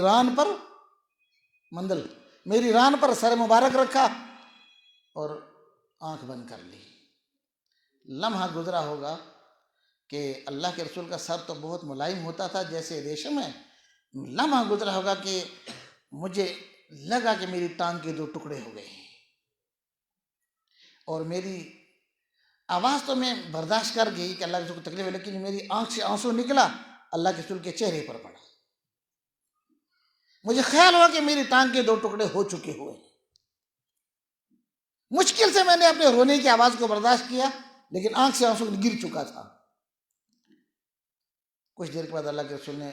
ران پر سر مبارک رکھا اور آنکھ بند کر لی۔ لمحہ گزرا ہوگا کہ اللہ کے رسول کا سر تو بہت ملائم ہوتا تھا جیسے ریشم ہے، لمحہ گزرا ہوگا کہ مجھے لگا کہ میری ٹانگ کے 2 ٹکڑے ہو گئے ہیں، اور میری آواز تو میں برداشت کر گئی کہ اللہ کے رسول کو تکلیف ہے، لیکن میری آنکھ سے آنسو نکلا، اللہ کے رسول کے چہرے پر پڑا۔ مجھے خیال ہوا کہ میری ٹانگ کے 2 ٹکڑے ہو چکے ہوئے ہیں۔ مشکل سے میں نے اپنے رونے کی آواز کو برداشت کیا، لیکن آنکھ سے آنسو گر چکا تھا۔ کچھ دیر کے بعد اللہ کے رسول نے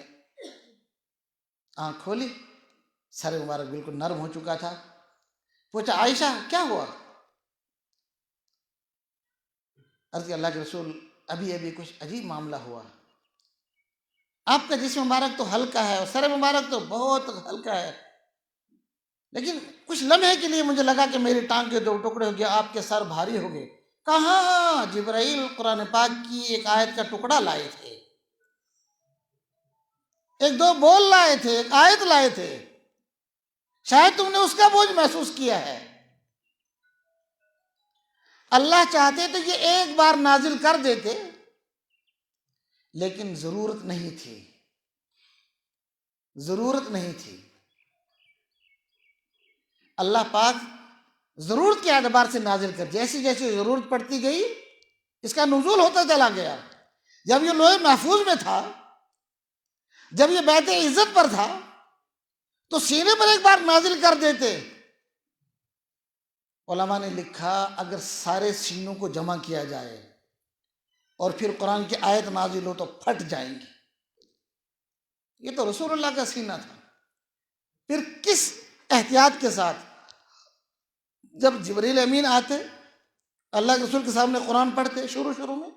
آنکھ کھولی، سر مبارک بالکل نرم ہو چکا تھا۔ پوچھا عائشہ کیا ہوا؟ عرض کہ اللہ کے رسول ابھی کچھ عجیب معاملہ ہوا، آپ کا جسم مبارک تو ہلکا ہے اور سر مبارک تو بہت ہلکا ہے، لیکن کچھ لمحے کے لیے مجھے لگا کہ میری ٹانگ کے 2 ٹکڑے ہو گئے، آپ کے سر بھاری ہو گئے۔ کہاں جبرائیل قرآن پاک کی ایک آیت کا ٹکڑا لائے تھے، 1-2 بول لائے تھے، ایک آیت لائے تھے، شاید تم نے اس کا بوجھ محسوس کیا ہے۔ اللہ چاہتے تو یہ ایک بار نازل کر دیتے، لیکن ضرورت نہیں تھی۔ اللہ پاک ضرورت کے اعتبار سے نازل کر، جیسی جیسی ضرورت پڑتی گئی اس کا نزول ہوتا چلا گیا۔ جب یہ لوح محفوظ میں تھا، جب یہ بیت عزت پر تھا، تو سینے پر ایک بار نازل کر دیتے۔ علماء نے لکھا اگر سارے سینوں کو جمع کیا جائے اور پھر قرآن کی آیت نازل ہو تو پھٹ جائیں گی۔ یہ تو رسول اللہ کا سینہ تھا، پھر کس احتیاط کے ساتھ جب جبریل امین آتے، اللہ کے رسول کے سامنے قرآن پڑھتے شروع میں،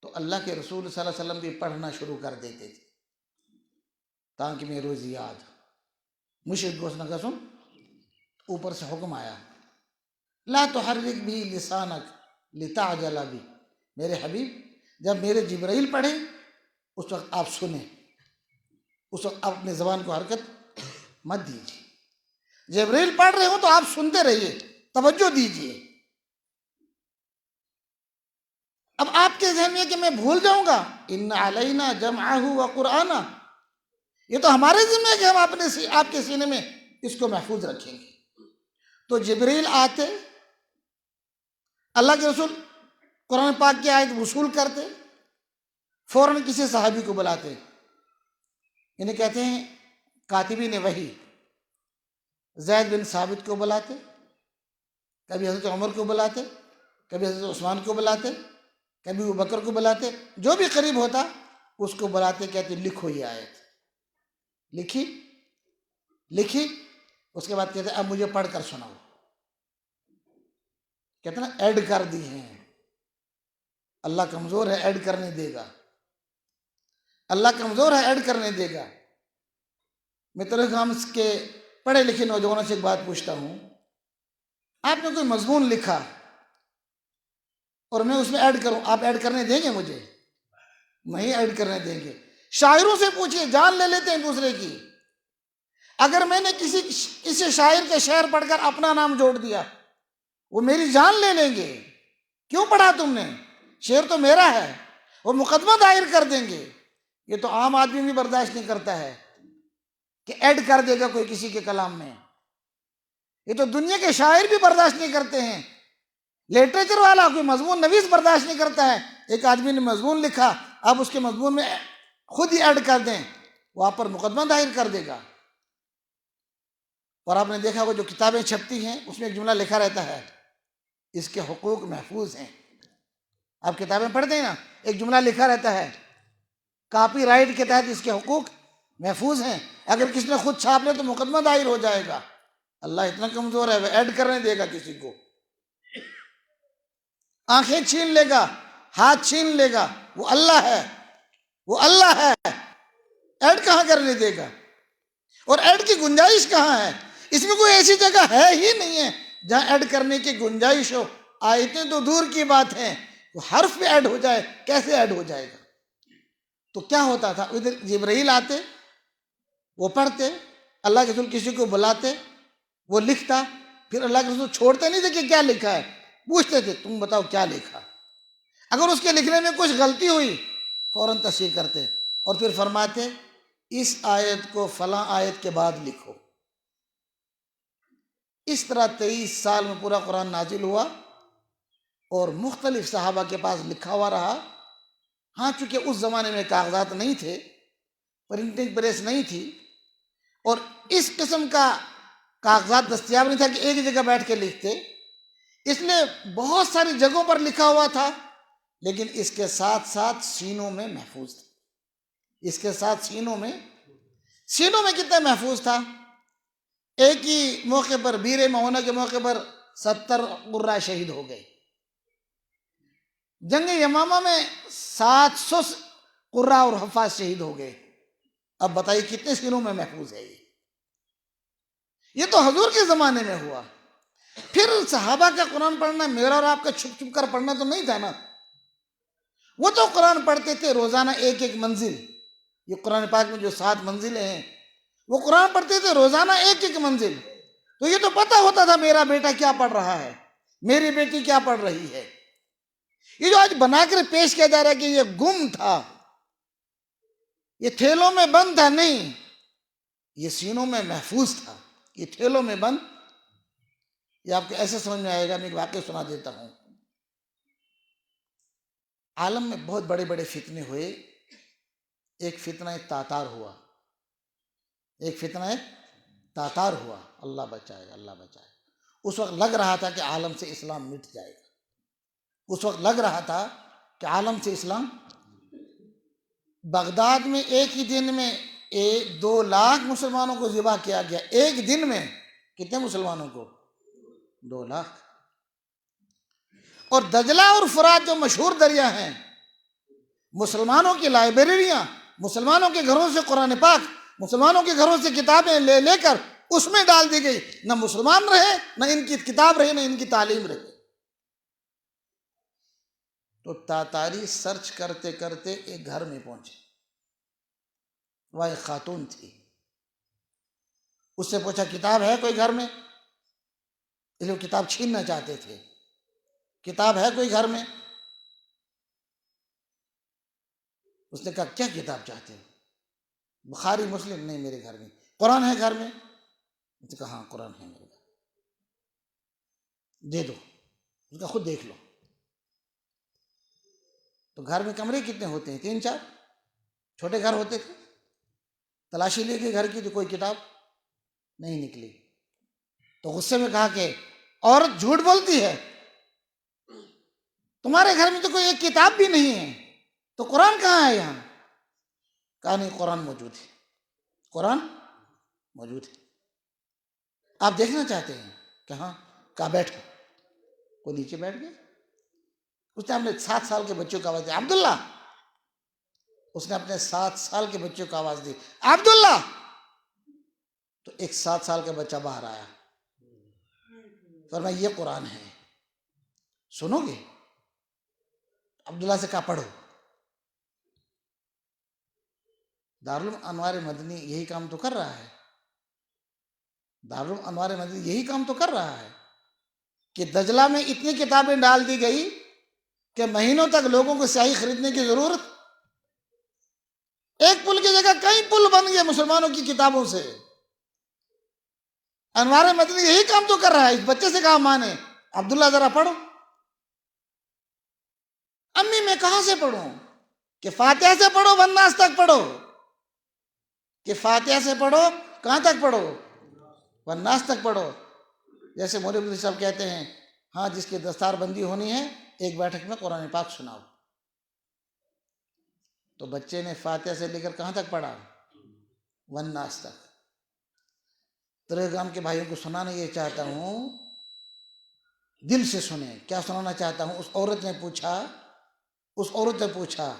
تو اللہ کے رسول صلی اللہ علیہ وسلم بھی پڑھنا شروع کر دیتے تھے تاکہ میں روز یاد مشرق گوشت نہ سن۔ اوپر سے حکم آیا لا تحرک بھی لسانک لتعجل بھی، میرے حبیب جب میرے جبرائیل پڑھیں اس وقت آپ سنیں، اس وقت آپ اپنی زبان کو حرکت مت دیجیے، جبرائیل پڑھ رہے ہوں تو آپ سنتے رہیے، توجہ دیجیے۔ اب آپ کے ذہن میں کہ میں بھول جاؤں گا، ان علینا جمعہ وقرآنہ، یہ تو ہمارے ذمہ ہے کہ ہم آپ کے سینے میں اس کو محفوظ رکھیں گے۔ تو جبریل آتے، اللہ کے رسول قرآن پاک کی آیت وصول کرتے، فوراً کسی صحابی کو بلاتے، انہیں کہتے ہیں کاتبین وحی، زید بن ثابت کو بلاتے، کبھی حضرت عمر کو بلاتے، کبھی حضرت عثمان کو بلاتے، کبھی ابو بکر کو بلاتے، جو بھی قریب ہوتا اس کو بلاتے، کہتے لکھو یہ آیت، لکھی، اس کے بعد کہتے اب مجھے پڑھ کر سناؤ، کہتے نا ایڈ کر دی ہیں، اللہ کمزور ہے ایڈ کرنے دے گا، اللہ کمزور ہے ایڈ کرنے دے گا۔ میں تلگرام کے پڑھے لکھے نوجوانوں سے ایک بات پوچھتا ہوں، آپ نے کوئی مضمون لکھا اور میں اس میں ایڈ کروں، آپ ایڈ کرنے دیں گے مجھے؟ نہیں ایڈ کرنے دیں گے۔ شاعروں سے پوچھئے، جان لے لیتے ہیں دوسرے کی، اگر میں نے کسی شاعر کے شعر پڑھ کر اپنا نام جوڑ دیا وہ میری جان لے لیں گے، کیوں پڑھا تم نے، شعر تو میرا ہے، وہ مقدمہ دائر کر دیں گے۔ یہ تو عام آدمی بھی برداشت نہیں کرتا ہے کہ ایڈ کر دے گا کوئی کسی کے کلام میں، یہ تو دنیا کے شاعر بھی برداشت نہیں کرتے ہیں، لٹریچر والا کوئی مضمون نویس برداشت نہیں کرتا ہے۔ ایک آدمی نے مضمون لکھا، اب اس کے مضمون میں خود ہی ایڈ کر دیں، وہ آپ پر مقدمہ دائر کر دے گا۔ اور آپ نے دیکھا ہوگا جو کتابیں چھپتی ہیں اس میں ایک جملہ لکھا رہتا ہے، اس کے حقوق محفوظ ہیں۔ آپ کتابیں پڑھتے ہیں نا، ایک جملہ لکھا رہتا ہے کاپی رائٹ کے تحت اس کے حقوق محفوظ ہیں، اگر کسی نے خود چھاپ لے تو مقدمہ دائر ہو جائے گا۔ اللہ اتنا کمزور ہے، وہ ایڈ کرنے دے گا کسی کو، آنکھیں چھین لے گا، ہاتھ چھین لے گا، وہ اللہ ہے، وہ اللہ ہے، ایڈ کہاں کرنے دے گا؟ اور ایڈ کی گنجائش کہاں ہے؟ اس میں کوئی ایسی جگہ ہے ہی نہیں ہے جہاں ایڈ کرنے کی گنجائش ہو۔ آیتیں تو دور کی بات ہیں، وہ حرف پہ ایڈ ہو جائے، کیسے ایڈ ہو جائے گا؟ تو کیا ہوتا تھا، ادھر جبرائیل آتے، وہ پڑھتے، اللہ کے رسول کسی کو بلاتے، وہ لکھتا، پھر اللہ کے رسول چھوڑتے نہیں تھے کہ کیا لکھا ہے، پوچھتے تھے تم بتاؤ کیا لکھا، اگر اس کے لکھنے میں کچھ غلطی ہوئی فوراً تصحیح کرتے، اور پھر فرماتے اس آیت کو فلاں آیت کے بعد لکھو۔ اس طرح 23 سال میں پورا قرآن نازل ہوا، اور مختلف صحابہ کے پاس لکھا ہوا رہا۔ ہاں چونکہ اس زمانے میں کاغذات نہیں تھے، پرنٹنگ پریس نہیں تھی، اور اس قسم کا کاغذات دستیاب نہیں تھا کہ ایک جگہ بیٹھ کے لکھتے، اس لیے بہت ساری جگہوں پر لکھا ہوا تھا، لیکن اس کے ساتھ ساتھ سینوں میں محفوظ تھا۔ اس کے ساتھ سینوں میں کتنا محفوظ تھا؟ ایک ہی موقع پر، بیر معونہ کے موقع پر 70 قرہ شہید ہو گئے۔ جنگ یمامہ میں 700 قرہ اور حفاظ شہید ہو گئے۔ اب بتائیے کتنے سینوں میں محفوظ ہے یہ تو حضور کے زمانے میں ہوا۔ پھر صحابہ کا قرآن پڑھنا میرا اور آپ کا چھپ چھپ کر پڑھنا تو نہیں تھا نا، وہ تو قرآن پڑھتے تھے روزانہ ایک ایک منزل، یہ قرآن پاک میں جو 7 منزلیں ہیں وہ قرآن پڑھتے تھے روزانہ ایک ایک منزل، تو یہ تو پتہ ہوتا تھا میرا بیٹا کیا پڑھ رہا ہے، میری بیٹی کیا پڑھ رہی ہے۔ یہ جو آج بنا کر پیش کیا جا رہا ہے کہ یہ گم تھا، یہ تھیلوں میں بند تھا، نہیں، یہ سینوں میں محفوظ تھا، یہ تھیلوں میں بند۔ یہ آپ کو ایسے سمجھ میں آئے گا، میں ایک واقعہ سنا دیتا ہوں۔ عالم میں بہت بڑے بڑے فتنے ہوئے، ایک فتنہ تاتار ہوا، ایک فتنہ تاتار ہوا، اللہ بچائے، اللہ بچائے۔ اس وقت لگ رہا تھا کہ عالم سے اسلام مٹ جائے گا، اس وقت لگ رہا تھا کہ عالم سے اسلام۔ بغداد میں ایک ہی دن میں 2 لاکھ مسلمانوں کو ذبح کیا گیا، ایک دن میں کتنے مسلمانوں کو؟ 2 لاکھ۔ اور دجلہ اور فرات جو مشہور دریا ہیں، مسلمانوں کی لائبریریاں، مسلمانوں کے گھروں سے قرآن پاک، مسلمانوں کے گھروں سے کتابیں لے لے کر اس میں ڈال دی گئی، نہ مسلمان رہے، نہ ان کی کتاب رہی، نہ ان کی تعلیم رہی۔ تو تاتاری سرچ کرتے کرتے ایک گھر میں پہنچے، وہ ایک خاتون تھی، اس سے پوچھا کتاب ہے کوئی گھر میں؟ اس لیے وہ کتاب چھیننا چاہتے تھے، کتاب ہے کوئی گھر میں؟ اس نے کہا کیا کتاب چاہتے ہو؟ بخاری مسلم؟ نہیں میرے گھر میں۔ قرآن ہے گھر میں؟ اس نے کہا ہاں قرآن ہے میرے گھر، دے دو۔ اس کا خود دیکھ لو۔ تو گھر میں کمرے کتنے ہوتے ہیں؟ 3-4 چھوٹے گھر ہوتے تھے۔ تلاشی لے کے گھر کی تو کوئی کتاب نہیں نکلی، تو غصے میں کہا کہ عورت جھوٹ بولتی ہے، تمہارے گھر میں تو کوئی ایک کتاب بھی نہیں ہے، تو قرآن کہاں ہے یہاں؟ کہا نہیں قرآن موجود ہے، قرآن موجود ہے، آپ دیکھنا چاہتے ہیں؟ کہ ہاں۔ کہا بیٹھو۔ وہ نیچے بیٹھ گئے۔ اس نے اپنے 7 سال کے بچوں کو آواز دی، عبداللہ۔ اس نے اپنے 7 سال کے بچوں کو آواز دی، عبداللہ۔ تو ایک 7 سال کا بچہ باہر آیا، فرمایا یہ قرآن ہے، سنو گے؟ عبداللہ سے کہا پڑھو۔ دارالعلوم انوار مدنی یہی کام تو کر رہا ہے، دارالعلوم انوار مدنی یہی کام تو کر رہا ہے کہ دجلہ میں اتنی کتابیں ڈال دی گئی کہ مہینوں تک لوگوں کو سیاہی خریدنے کی ضرورت، ایک پل کی جگہ کئی پل بن گئے مسلمانوں کی کتابوں سے۔ انوار مدنی یہی کام تو کر رہا ہے۔ اس بچے سے کہا ماں نے عبداللہ ذرا پڑھو۔ امی میں کہاں سے پڑھوں؟ کہ فاتحہ سے پڑھو والناس تک پڑھو، کہ فاتحہ سے پڑھو، کہاں تک پڑھو؟ والناس تک پڑھو. جیسے مولوی صاحب کہتے ہیں ہاں جس کی دستار بندی ہونی ہے ایک بیٹھک میں قرآن پاک سناؤ. تو بچے نے فاتحہ سے لے کر کہاں تک پڑھا؟ والناس تک. ترغام کے بھائیوں کو سنانا یہ چاہتا ہوں، دل سے سنیں. کیا سنانا چاہتا ہوں؟ اس عورت نے پوچھا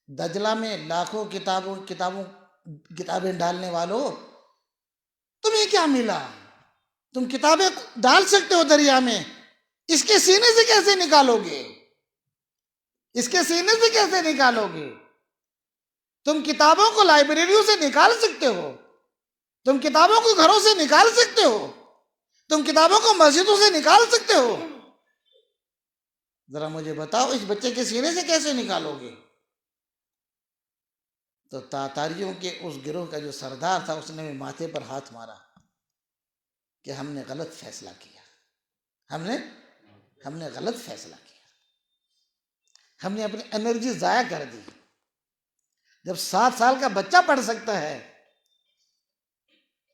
دجلہ میں لاکھوں کتابیں ڈالنے والوں، تمہیں کیا ملا؟ تم کتابیں ڈال سکتے ہو دریا میں، اس کے سینے سے کیسے نکالو گے؟ اس کے سینے سے کیسے نکالو گے؟ تم کتابوں کو لائبریریوں سے نکال سکتے ہو، تم کتابوں کو گھروں سے نکال سکتے ہو، تم کتابوں کو مسجدوں سے نکال سکتے ہو، ذرا مجھے بتاؤ اس بچے کے سینے سے کیسے نکالو گے؟ تو تاتاریوں کے اس گروہ کا جو سردار تھا اس نے ماتھے پر ہاتھ مارا کہ ہم نے غلط فیصلہ کیا، ہم نے غلط فیصلہ کیا، ہم نے اپنی انرجی ضائع کر دی. جب 7 سال کا بچہ پڑھ سکتا ہے.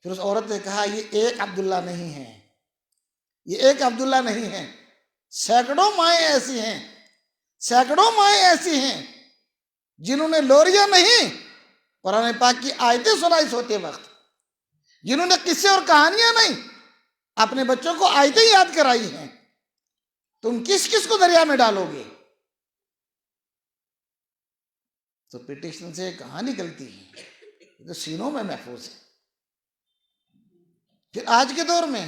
پھر اس عورت نے کہا یہ ایک عبداللہ نہیں ہے، یہ ایک عبداللہ نہیں ہے، سینکڑوں مائیں ایسی ہیں جنہوں نے لوریاں نہیں قرآن پاک کی آیتیں سنائی سوتے وقت، جنہوں نے قصے اور کہانیاں نہیں اپنے بچوں کو آیتیں یاد کرائی ہیں. تم کس کو دریا میں ڈالو گے؟ تو پٹیشن سے کہاں نکلتی ہے؟ یہ تو سینوں میں محفوظ ہے. پھر آج کے دور میں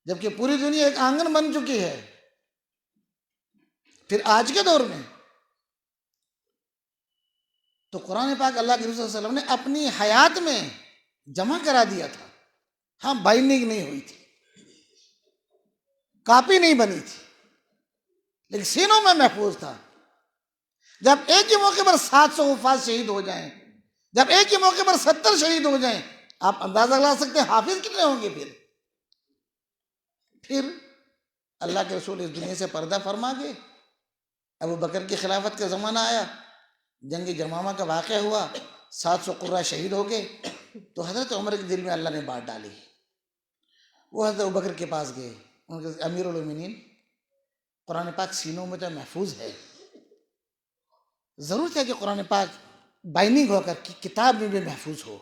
جبکہ پوری دنیا ایک آنگن بن چکی ہے، پھر آج کے دور میں تو قرآن پاک اللہ کے رسول صلی اللہ علیہ وسلم نے اپنی حیات میں جمع کرا دیا تھا. ہاں بائنڈنگ نہیں ہوئی تھی، کاپی نہیں بنی تھی، لیکن سینوں میں محفوظ تھا. جب ایک ہی موقع پر 700 حفاظ شہید ہو جائیں، جب ایک ہی موقع پر 70 شہید ہو جائیں، آپ اندازہ لگا سکتے ہیں حافظ کتنے ہوں گے؟ پھر اللہ کے رسول اس دنیا سے پردہ فرما گئے. ابو بکر کی خلافت کا زمانہ آیا، جنگ جمامہ کا واقعہ ہوا، 700 قرہ شہید ہو گئے. تو حضرت عمر کے دل میں اللہ نے بات ڈالی. وہ حضرت ابو بکر کے پاس گئے، ان کے امیر المومنین قرآن پاک سینوں میں تو محفوظ ہے، ضرورت ہے کہ قرآن پاک بائننگ ہو کر کتاب میں بھی محفوظ ہو،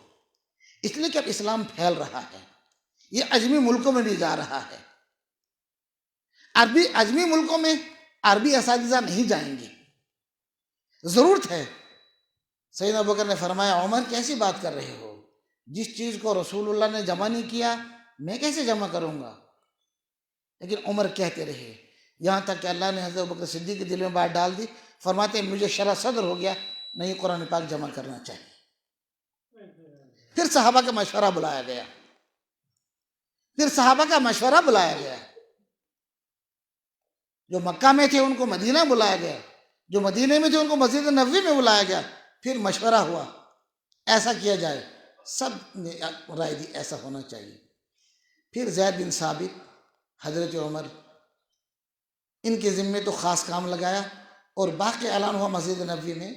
اس لیے کہ اب اسلام پھیل رہا ہے، یہ عجمی ملکوں میں بھی جا رہا ہے. عجمی ملکوں میں عربی اساتذہ نہیں جائیں گے، ضرورت ہے. سیدنا ابو بکر نے فرمایا عمر کیسی بات کر رہے ہو؟ جس چیز کو رسول اللہ نے جمع نہیں کیا میں کیسے جمع کروں گا؟ لیکن عمر کہتے رہے، یہاں تک کہ اللہ نے حضرت ابو بکر صدیق کے دل میں بات ڈال دی. فرماتے ہیں مجھے شرح صدر ہو گیا، نہیں قرآن پاک جمع کرنا چاہیے. پھر صحابہ کا مشورہ بلایا گیا، جو مکہ میں تھے ان کو مدینہ بلایا گیا، جو مدینہ میں تھے ان کو مسجد نبوی میں بلایا گیا. پھر مشورہ ہوا ایسا کیا جائے، سب نے رائے دی ایسا ہونا چاہیے. پھر زید بن ثابت، حضرت عمر، ان کے ذمے تو خاص کام لگایا اور باقی اعلان ہوا مسجد نبوی میں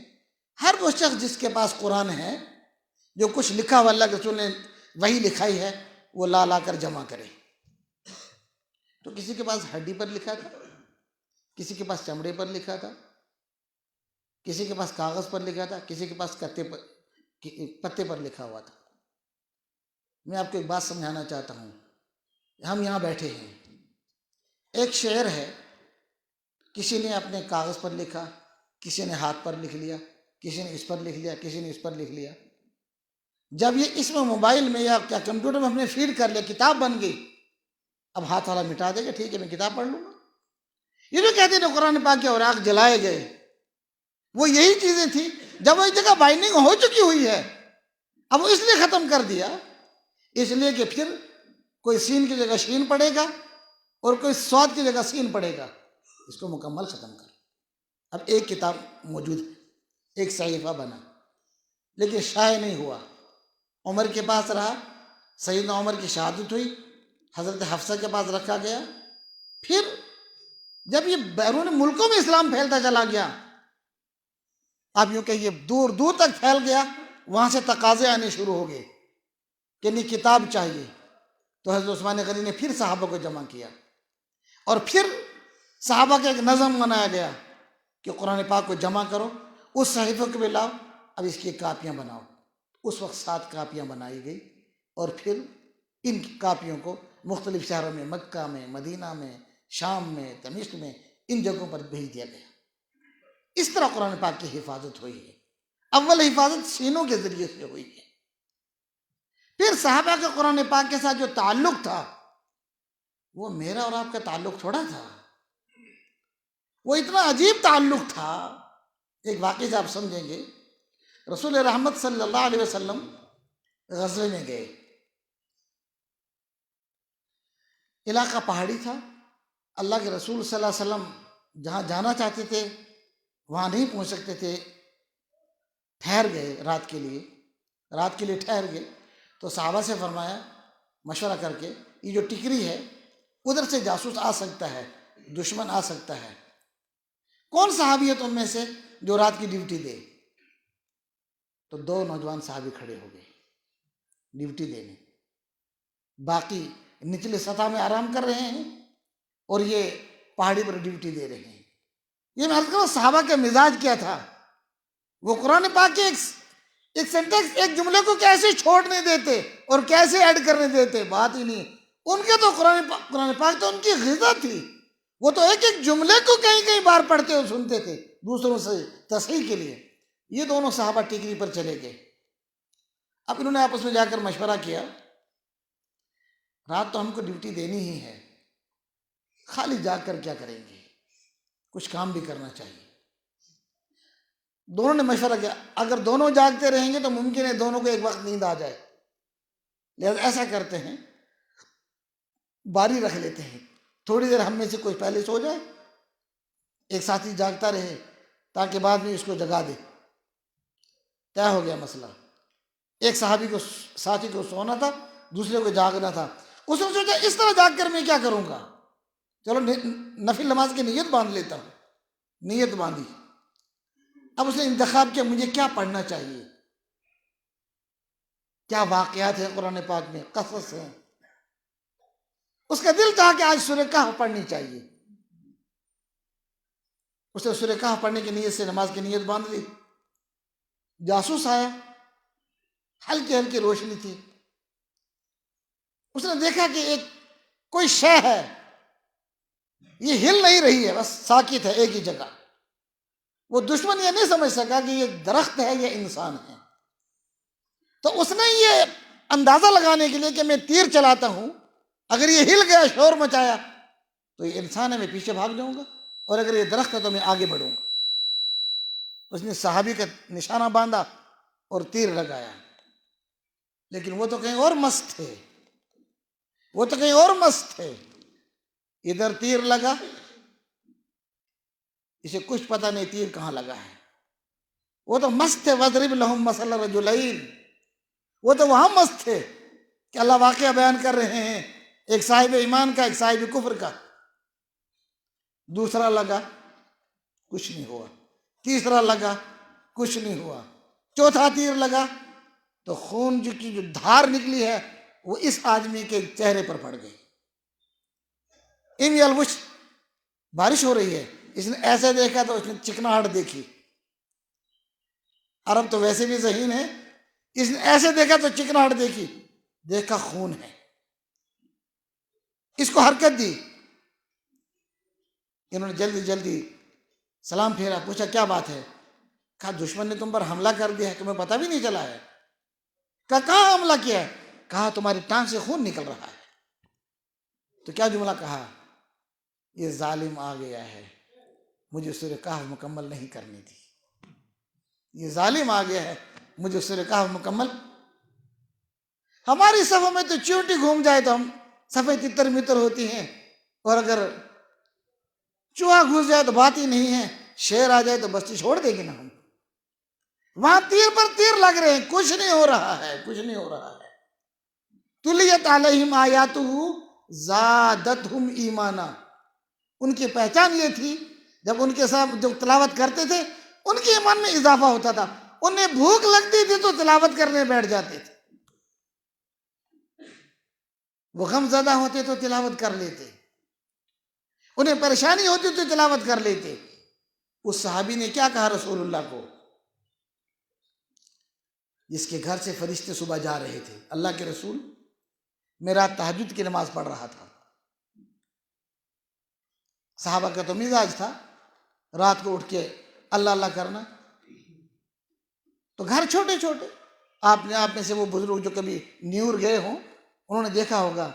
ہر وہ شخص جس کے پاس قرآن ہے، جو کچھ لکھا ہوا اللہ کے رسول نے وہی لکھائی ہے، وہ لا کر جمع کرے. تو کسی کے پاس ہڈی پر لکھا تھا، کسی کے پاس چمڑے پر لکھا تھا، کسی کے پاس کاغذ پر لکھا تھا، کسی کے پاس پتے پر لکھا ہوا تھا. میں آپ کو ایک بات سمجھانا چاہتا ہوں. ہم یہاں بیٹھے ہیں، ایک شعر ہے، کسی نے اپنے کاغذ پر لکھا، کسی نے ہاتھ پر لکھ لیا، کسی نے اس پر لکھ لیا، کسی نے اس پر لکھ لیا. جب یہ اس میں موبائل میں یا کیا کمپیوٹر میں ہم نے فیڈ کر لیا، کتاب بن گئی. اب ہاتھ والا مٹا دے گا، ٹھیک ہے میں کتاب پڑھ لوں گا. یہ جو کہتے ہیں قرآن پاک کے اوراق جلائے گئے، وہ یہی چیزیں تھیں. جب وہ ایک جگہ بائنڈنگ ہو چکی ہوئی ہے، اب وہ اس لیے ختم کر دیا، اس لیے کہ پھر کوئی سین کی جگہ شین پڑے گا اور کوئی سواد کی جگہ سین پڑے گا. اس کو مکمل ختم کر. اب ایک کتاب موجود ہے، ایک صحیفہ بنا، لیکن شائع نہیں ہوا. عمر کے پاس رہا، سیدنا عمر کی شہادت ہوئی، حضرت حفصہ کے پاس رکھا گیا. پھر جب یہ بیرون ملکوں میں اسلام پھیلتا چلا گیا، آپ یوں کہ یہ دور دور تک پھیل گیا، وہاں سے تقاضے آنے شروع ہو گئے کہ نہیں کتاب چاہیے، تو حضرت عثمان غنی نے پھر صحابہ کو جمع کیا، اور پھر صحابہ کا ایک نظم بنایا گیا کہ قرآن پاک کو جمع کرو، اس صحیفے کو بھی لاؤ، اب اس کی کاپیاں بناؤ۔ اس وقت 7 کاپیاں بنائی گئی، اور پھر ان کاپیوں کو مختلف شہروں میں، مکہ میں، مدینہ میں، شام میں، دمشق میں، ان جگہوں پر بھیج دیا گیا۔ اس طرح قرآن پاک کی حفاظت ہوئی ہے۔ اول حفاظت سینوں کے ذریعے سے ہوئی ہے، پھر صحابہ کے قرآن پاک کے ساتھ جو تعلق تھا وہ میرا اور آپ کا تعلق تھوڑا تھا، وہ اتنا عجیب تعلق تھا۔ ایک واقعہ سے آپ سمجھیں گے، رسول رحمت صلی اللہ علیہ وسلم غزوے میں گئے، علاقہ پہاڑی تھا، اللہ کے رسول صلی اللہ علیہ وسلم جہاں جانا چاہتے تھے وہاں نہیں پہنچ سکتے تھے، ٹھہر گئے رات کے لیے ٹھہر گئے، تو صحابہ سے فرمایا مشورہ کر کے، یہ جو ٹکری ہے ادھر سے جاسوس آ سکتا ہے، دشمن آ سکتا ہے، کون صحابی ہے تم میں سے جو رات کی ڈیوٹی دے؟ تو 2 نوجوان صحابی کھڑے ہو گئے ڈیوٹی دینے، باقی نچلے سطح میں آرام کر رہے ہیں اور یہ پہاڑی پر ڈیوٹی دے رہے ہیں۔ یہ میں عرض کروں صحابہ کا مزاج کیا تھا، وہ قرآن پاک کے ایک سینٹنس، ایک جملے کو کیسے چھوڑنے دیتے اور کیسے ایڈ کرنے دیتے، بات ہی نہیں۔ ان کے تو قرآن پاک تو ان کی غذا تھی، وہ تو ایک ایک جملے کو کئی بار پڑھتے اور سنتے تھے دوسروں سے تصحیح کے لیے۔ یہ دونوں صحابہ ٹکری پر چلے گئے، اب انہوں نے آپس میں جا کر مشورہ کیا، رات تو ہم کو ڈیوٹی دینی ہی ہے، خالی جا کر کیا کریں گے، کچھ کام بھی کرنا چاہیے۔ دونوں نے مشورہ کیا، اگر دونوں جاگتے رہیں گے تو ممکن ہے دونوں کو ایک وقت نیند آ جائے، لہذا ایسا کرتے ہیں باری رکھ لیتے ہیں، تھوڑی دیر ہم میں سے کوئی پہلے سو جائے، ایک ساتھی جاگتا رہے تاکہ بعد میں اس کو جگا دے۔ طے ہو گیا مسئلہ، ایک ساتھی کو سونا تھا، دوسرے کو جاگنا تھا۔ اس نے سوچا اس طرح جاگ کر میں کیا کروں گا، چلو نفل نماز کی نیت باندھ لیتا ہوں، نیت باندھی۔ اب اس نے انتخاب کیا مجھے کیا پڑھنا چاہیے، کیا واقعات ہیں قرآن پاک میں، قصص ہیں۔ اس کا دل چاہا کہ آج سورہ کہف پڑھنی چاہیے، اس نے سورہ کہف پڑھنے کی نیت سے نماز کی نیت باندھ لی۔ جاسوس آیا، ہلکی ہلکی روشنی تھی، اس نے دیکھا کہ کوئی شے ہے، یہ ہل نہیں رہی ہے، بس ساکت ہے ایک ہی جگہ۔ وہ دشمن یہ نہیں سمجھ سکا کہ یہ درخت ہے یا انسان ہے، تو اس نے یہ اندازہ لگانے کے لیے کہ میں تیر چلاتا ہوں، اگر یہ ہل گیا شور مچایا تو یہ انسان ہے، میں پیچھے بھاگ جاؤں گا، اور اگر یہ درخت ہے تو میں آگے بڑھوں گا۔ اس نے صحابی کا نشانہ باندھا اور تیر لگایا، لیکن وہ تو کہیں اور مست تھے، ادھر تیر لگا، اسے کچھ پتہ نہیں تیر کہاں لگا ہے، وہ تو مست تھے۔ وَاضْرِبْ لَهُم مَثَلَ رَجُلَيْنِ، وہ تو وہاں مست تھے کہ اللہ واقعہ بیان کر رہے ہیں، ایک صاحب ایمان کا، ایک صاحب کفر کا۔ دوسرا لگا، کچھ نہیں ہوا، تیسرا لگا، کچھ نہیں ہوا، چوتھا تیر لگا تو خون کی جو دھار نکلی ہے وہ اس آدمی کے چہرے پر پڑ گئی۔ الوش بارش ہو رہی ہے، اس نے ایسے دیکھا تو اس نے چکناہٹ دیکھی، عرب تو ویسے بھی ذہین ہے، اس نے ایسے دیکھا تو چکناہٹ دیکھی، دیکھا خون ہے، اس کو حرکت دی۔ انہوں نے جلدی سلام پھیرا، پوچھا کیا بات ہے؟ کہا دشمن نے تم پر حملہ کر دیا ہے، تمہیں پتہ بھی نہیں چلا ہے؟ کہا کہاں حملہ کیا ہے؟ کہا تمہاری ٹانگ سے خون نکل رہا ہے۔ تو کیا جملہ کہا؟ یہ ظالم آ گیا ہے، مجھے سورہ کہف مکمل نہیں کرنی تھی، یہ ظالم آ گیا ہے، مجھے سورہ کہف مکمل۔ ہماری صفوں میں تو چیونٹی گھوم جائے تو ہم صفیں تتر متر ہوتی ہیں، اور اگر چوہا گھس جائے تو بات ہی نہیں ہے، شیر آ جائے تو بستی چھوڑ دے گی نا ہم۔ وہاں تیر پر تیر لگ رہے ہیں، کچھ نہیں ہو رہا ہے۔ تلیت علیہم آیاتہ زادتہم ایمانا، ان کی پہچان یہ تھی جب ان کے ساتھ جو تلاوت کرتے تھے ان کے ایمان میں اضافہ ہوتا تھا، انہیں بھوک لگتی تھی تو تلاوت کرنے بیٹھ جاتے تھے۔ وہ غم زدہ ہوتے تو تلاوت کر لیتے، انہیں پریشانی ہوتی تو تلاوت کر لیتے۔ اس صحابی نے کیا کہا رسول اللہ کو، جس کے گھر سے فرشتے صبح جا رہے تھے، اللہ کے رسول میں رات تہجد کی نماز پڑھ رہا تھا۔ صحابہ کا تو مزاج تھا رات کو اٹھ کے اللہ اللہ کرنا، تو گھر چھوٹے چھوٹے، آپ میں سے وہ بزرگ جو کبھی نیور گئے ہوں انہوں نے دیکھا ہوگا،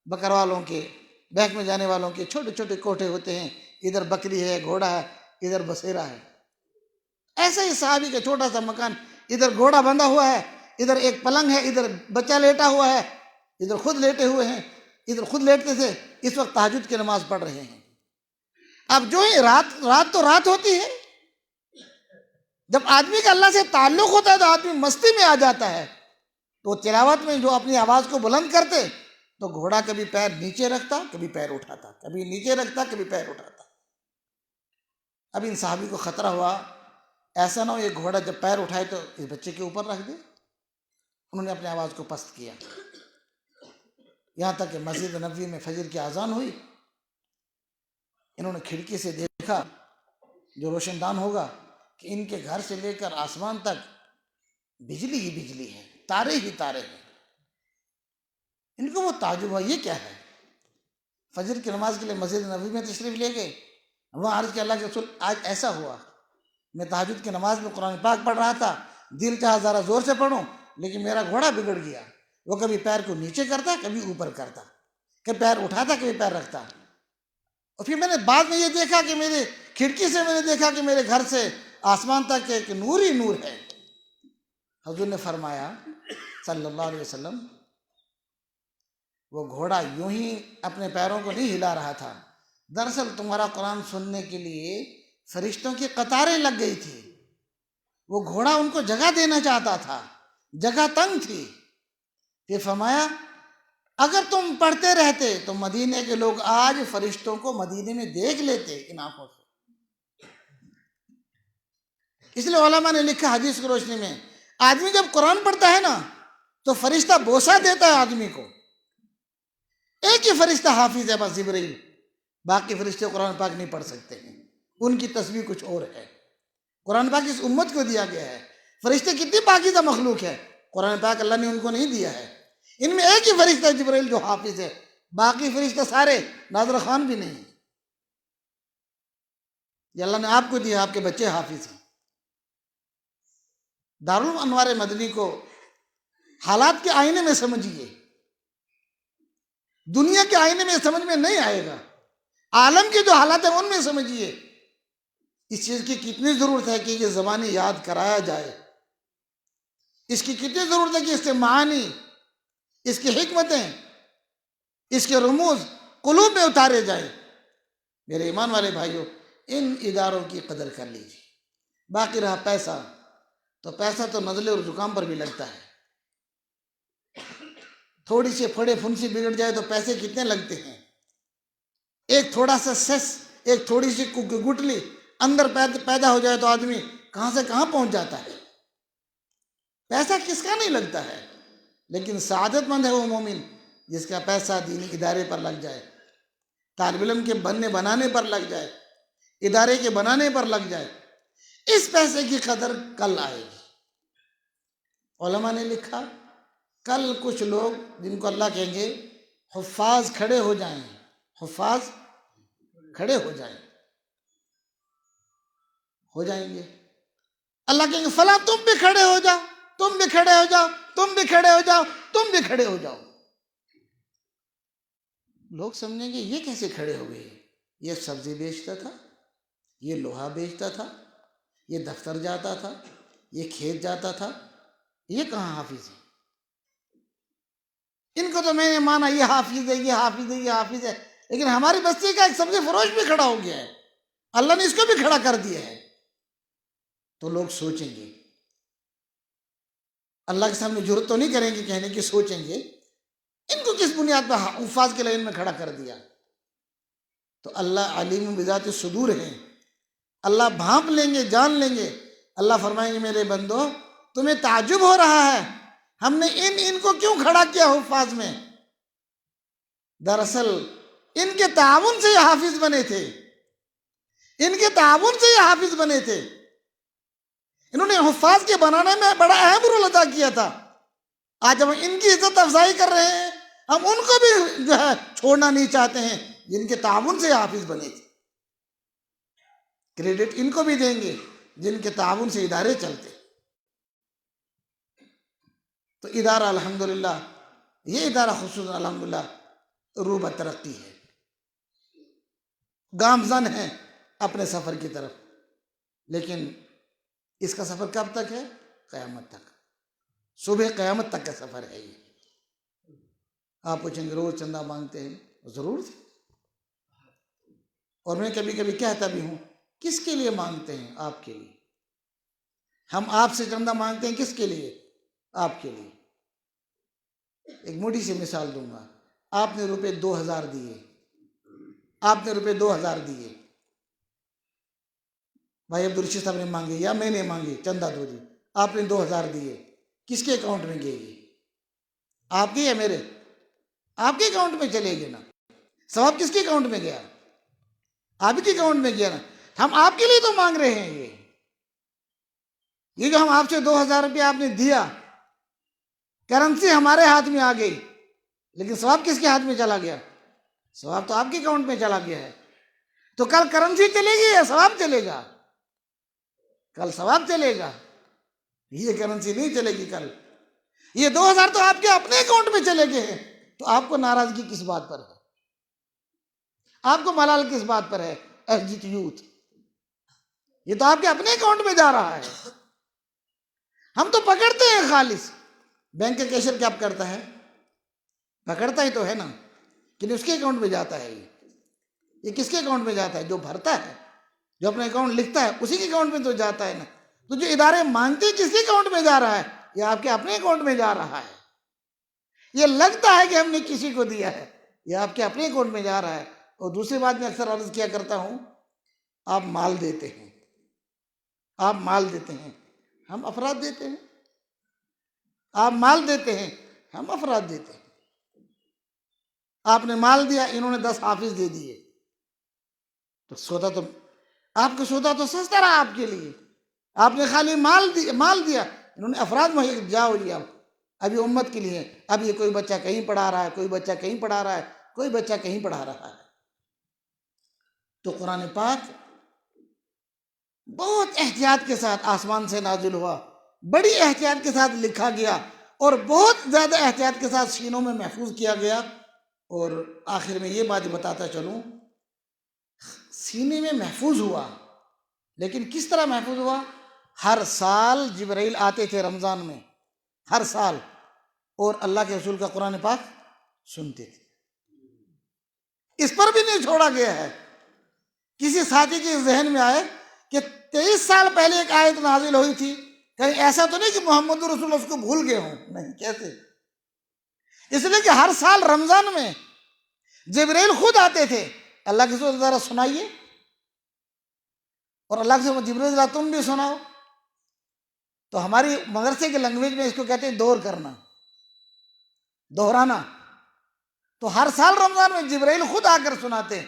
بکر والوں کے، بینک میں جانے والوں کے چھوٹے چھوٹے کوٹھے ہوتے ہیں، ادھر بکری ہے، گھوڑا ہے، ادھر بسیرا ہے۔ ایسا ہی صحابی کا چھوٹا سا مکان، ادھر گھوڑا بندھا ہوا ہے، ادھر ایک پلنگ ہے، ادھر بچہ لیٹا ہوا ہے، ادھر خود لیٹے ہوئے ہیں، ادھر خود لیٹتے تھے، اس وقت تہجد کی نماز پڑھ رہے ہیں۔ اب جو ہی رات تو رات ہوتی ہے، جب آدمی کا اللہ سے تعلق ہوتا ہے تو آدمی مستی میں آ جاتا ہے، تو تلاوت میں جو اپنی آواز کو بلند کرتے تو گھوڑا کبھی پیر نیچے رکھتا، کبھی پیر اٹھاتا، کبھی نیچے رکھتا، کبھی پیر اٹھاتا۔ اب ان صحابی کو خطرہ ہوا ایسا نہ ہو یہ گھوڑا جب پیر اٹھائے تو اس بچے کے اوپر رکھ دے۔ انہوں نے اپنی آواز کو پست کیا، یہاں تک کہ مسجد نبوی میں فجر کی اذان ہوئی، انہوں نے کھڑکی سے دیکھا جو روشن دان ہوگا کہ ان کے گھر سے لے کر آسمان تک بجلی ہی بجلی ہے، تارے ہی تارے ہیں۔ ان کو وہ تعجب ہوا، یہ کیا ہے؟ فجر کی نماز کے لیے مسجد نبوی میں تشریف لے گئے، وہاں عرض کیا اللہ کے رسول آج ایسا ہوا، میں تہجد کی نماز میں قرآن پاک پڑھ رہا تھا، دل چاہا ذرا زور سے پڑھوں لیکن میرا گھوڑا بگڑ گیا، وہ کبھی پیر کو نیچے کرتا، کبھی اوپر کرتا، کبھی پیر اٹھاتا، کبھی پیر رکھتا۔ اور پھر میں نے بعد میں یہ دیکھا کہ میرے کھڑکی سے میں نے دیکھا کہ میرے گھر سے آسمان تک ایک نور ہی نور ہے۔ حضور نے فرمایا صلی اللہ علیہ وسلم، وہ گھوڑا یوں ہی اپنے پیروں کو نہیں ہلا رہا تھا، دراصل تمہارا قرآن سننے کے لیے فرشتوں کی قطاریں لگ گئی تھی، وہ گھوڑا ان کو جگہ دینا چاہتا تھا، جگہ تنگ تھی۔ پھر فرمایا اگر تم پڑھتے رہتے تو مدینے کے لوگ آج فرشتوں کو مدینے میں دیکھ لیتے ان آنکھوں سے۔ اس لیے علماء نے لکھا حدیث کی روشنی میں، آدمی جب قرآن پڑھتا ہے نا تو فرشتہ بوسہ دیتا ہے آدمی کو۔ ایک ہی فرشتہ حافظ ہے بس، جبرائیل، باقی فرشتے قرآن پاک نہیں پڑھ سکتے ہیں، ان کی تسبیح کچھ اور ہے۔ قرآن پاک اس امت کو دیا گیا ہے۔ فرشتے کتنی پاکیزہ مخلوق ہے، قرآن پاک اللہ نے ان کو نہیں دیا ہے۔ ان میں ایک ہی فرشتہ جبرائیل جو حافظ ہے، باقی فرشتے سارے نادر خان بھی نہیں۔ یہ اللہ نے آپ کو دیا، آپ کے بچے حافظ ہیں۔ دارالعلوم انوار مدنی کو حالات کے آئینے میں سمجھیے، دنیا کے آئینے میں سمجھ میں نہیں آئے گا، عالم کے جو حالات ہیں ان میں سمجھیے۔ اس چیز کی کتنی ضرورت ہے کہ یہ زبانی یاد کرایا جائے، اس کی کتنی ضرورت ہے کہ اس کے معانی، اس کی حکمتیں، اس کے رموز قلوب میں اتارے جائیں۔ میرے ایمان والے بھائیوں، ان اداروں کی قدر کر لیجیے۔ باقی رہا پیسہ، تو پیسہ تو نزلے اور زکام پر بھی لگتا ہے۔ تھوڑی سی پھڑے پھنسی بگڑ جائے تو پیسے کتنے لگتے ہیں۔ ایک تھوڑا سا سس، ایک تھوڑی سی گٹلی اندر پیدا ہو جائے تو آدمی کہاں سے کہاں پہنچ جاتا ہے۔ پیسہ کس کا نہیں لگتا ہے، لیکن سعادت مند ہے وہ مومن جس کا پیسہ دینی ادارے پر لگ جائے، طالب علم کے بنانے پر لگ جائے، ادارے کے بنانے پر لگ جائے۔ اس پیسے کی قدر کل آئے گی۔ علماء نے لکھا کل کچھ لوگ جن کو اللہ کہیں گے حفاظ کھڑے ہو جائیں، حفاظ کھڑے ہو جائیں گے، اللہ کہیں گے فلاں تم بھی کھڑے ہو جاؤ، تم بھی کھڑے ہو جاؤ، تم بھی کھڑے ہو جاؤ، تم بھی کھڑے ہو جاؤ۔ لوگ سمجھیں گے یہ کیسے کھڑے ہو گئے، یہ سبزی بیچتا تھا، یہ لوہا بیچتا تھا، یہ دفتر جاتا تھا، یہ کھیت جاتا تھا، یہ کہاں حافظ ہے؟ ان کو تو میں نے مانا یہ حافظ ہے، یہ حافظ ہے، یہ حافظ ہے، لیکن ہماری بستی کا ایک سبزی فروش بھی کھڑا ہو گیا ہے، اللہ نے اس کو بھی کھڑا کر دیا ہے۔ تو لوگ سوچیں گے، اللہ کے سامنے جرات تو نہیں کریں گے کہنے کی، سوچیں گے ان کو کس بنیاد پر حفاظ کے لائن میں کھڑا کر دیا۔ تو اللہ علیم بذات الصدور ہیں، اللہ بھانپ لیں گے، جان لیں گے۔ اللہ فرمائیں گے میرے بندو تمہیں تعجب ہو رہا ہے ہم نے ان کو کیوں کھڑا کیا حفاظ میں؟ دراصل ان کے تعاون سے یہ حافظ بنے تھے، ان کے تعاون سے یہ حافظ بنے تھے، انہوں نے حفاظ کے بنانے میں بڑا اہم رول ادا کیا تھا۔ آج ہم ان کی عزت افزائی کر رہے ہیں، ہم ان کو بھی جو ہے چھوڑنا نہیں چاہتے ہیں جن کے تعاون سے حافظ بنے تھے۔ کریڈٹ ان کو بھی دیں گے جن کے تعاون سے ادارے چلتے۔ تو ادارہ الحمدللہ، یہ ادارہ خصوصاً الحمدللہ روبہ ترقی ہے، گامزن ہے اپنے سفر کی طرف، لیکن اس کا سفر کب تک ہے؟ قیامت تک، صبح قیامت تک کا سفر ہے یہ۔ آپ پوچھیں گے روز چندہ مانگتے ہیں؟ ضرور تھی، اور میں کبھی کبھی کہتا بھی ہوں کس کے لیے مانگتے ہیں؟ آپ کے لیے۔ ہم آپ سے چندہ مانگتے ہیں کس کے لیے؟ آپ کے لیے۔ ایک موٹی سی مثال دوں گا، آپ نے روپے 2000 دیے، آپ نے روپے 2000 دیے، بھائی عبدالرشید صاحب نے مانگے یا میں نے مانگے، چندہ دو جی، آپ نے 2000 دیے، کس کے اکاؤنٹ میں گئے یہ؟ آپ کے یا میرے؟ آپ کے اکاؤنٹ میں چلے گئے نا۔ ثواب کس کے اکاؤنٹ میں گیا؟ آپ کے اکاؤنٹ میں گیا نا۔ ہم آپ کے لیے تو مانگ رہے ہیں، یہ جو ہم آپ سے 2000 روپے آپ نے دیا، کرنسی ہمارے ہاتھ میں آ گئی، لیکن ثواب کس کے ہاتھ میں چلا گیا؟ ثواب تو آپ کے اکاؤنٹ میں چلا گیا ہے۔ تو کل کرنسی چلے گی یا ثواب چلے گا؟ کل ثواب چلے گا، یہ کرنسی نہیں چلے گی کل۔ یہ 2000 تو آپ کے اپنے اکاؤنٹ میں چلے گئے ہیں، تو آپ کو ناراضگی کس بات پر ہے؟ آپ کو ملال کس بات پر ہے؟ ایسجیت یوتھ، یہ تو آپ کے اپنے اکاؤنٹ میں جا رہا ہے۔ ہم تو پکڑتے ہیں خالص، بینک کا کیشر کیا کرتا ہے؟ پکڑتا ہی تو ہے نا، کہ اس کے اکاؤنٹ میں جاتا ہے۔ یہ کس کے اکاؤنٹ میں جاتا ہے؟ جو بھرتا ہے، جو اپنا اکاؤنٹ لکھتا ہے، اسی کے اکاؤنٹ میں تو جاتا ہے نا۔ تو جو ادارے مانگتے ہیں کس کے اکاؤنٹ میں جا رہا ہے؟ یہ آپ کے اپنے اکاؤنٹ میں جا رہا ہے۔ یہ لگتا ہے کہ ہم نے کسی کو دیا ہے، یہ آپ کے اپنے اکاؤنٹ میں جا رہا ہے۔ اور دوسری بات میں اکثر عرض کیا کرتا ہوں، آپ مال دیتے ہیں، آپ مال دیتے ہیں، ہم افراد دیتے ہیں۔ آپ مال دیتے ہیں، ہم افراد دیتے ہیں۔ آپ نے مال دیا، انہوں نے 10 حافظ دے دیے، تو سودا تو آپ کا سودا تو سستا رہا آپ کے لیے۔ آپ نے خالی مال دیا، انہوں نے افراد مہیا جاؤ جی، ابھی امت کے لیے، اب یہ کوئی بچہ کہیں پڑھا رہا ہے، کوئی بچہ کہیں پڑھا رہا ہے، کوئی بچہ کہیں پڑھا رہا ہے۔ تو قرآن پاک بہت احتیاط کے ساتھ آسمان سے نازل ہوا، بڑی احتیاط کے ساتھ لکھا گیا، اور بہت زیادہ احتیاط کے ساتھ سینوں میں محفوظ کیا گیا۔ اور آخر میں یہ بات بتاتا چلوں، سینے میں محفوظ ہوا، لیکن کس طرح محفوظ ہوا؟ ہر سال جبرائیل آتے تھے رمضان میں، ہر سال، اور اللہ کے رسول کا قرآن پاک سنتے تھے۔ اس پر بھی نہیں چھوڑا گیا ہے۔ کسی ساتھی کے ذہن میں آئے کہ 23 سال پہلے ایک آیت نازل ہوئی تھی، کہیں ایسا تو نہیں کہ محمد رسول اللہ اس کو بھول گئے ہوں؟ نہیں، کیسے؟ اس لیے کہ ہر سال رمضان میں جبرائیل خود آتے تھے، اللہ کے رسول ذرا سنائیے، اور اللہ کے رسول جبرائیل ذرا تم بھی سناؤ۔ تو ہماری مدرسے کے لینگویج میں اس کو کہتے ہیں دور کرنا، دہرانا۔ تو ہر سال رمضان میں جبرائیل خود آ کر سناتے،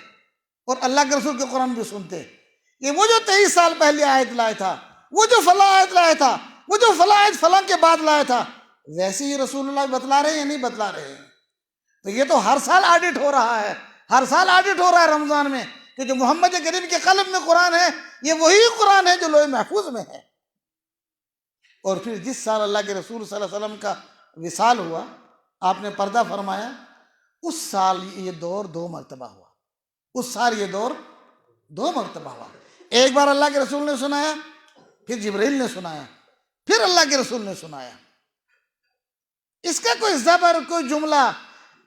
اور اللہ کے رسول کے قرآن بھی سنتے کہ وہ جو 23 سال پہلے آیت لایا تھا، وہ جو فلاں آیت لایا تھا، وہ جو فلاں آیت فلاں کے بعد لایا تھا، ویسے ہی رسول اللہ بتلا رہے ہیں یا نہیں بتلا رہے ہیں؟ تو یہ تو ہر سال آڈٹ ہو رہا ہے، ہر سال آڈٹ ہو رہا ہے رمضان میں، کہ جو محمد کریم کے قلب میں قرآن ہے، یہ وہی قرآن ہے جو لوح محفوظ میں ہے۔ اور پھر جس سال اللہ کے رسول صلی اللہ علیہ وسلم کا وصال ہوا، آپ نے پردہ فرمایا، اس سال یہ دور 2 مرتبہ ہوا، اس سال یہ دور 2 مرتبہ ہوا۔ ایک بار اللہ کے رسول نے سنایا، پھر جبرائیل نے سنایا، پھر اللہ کے رسول نے سنایا۔ اس کا کوئی زبر، کوئی جملہ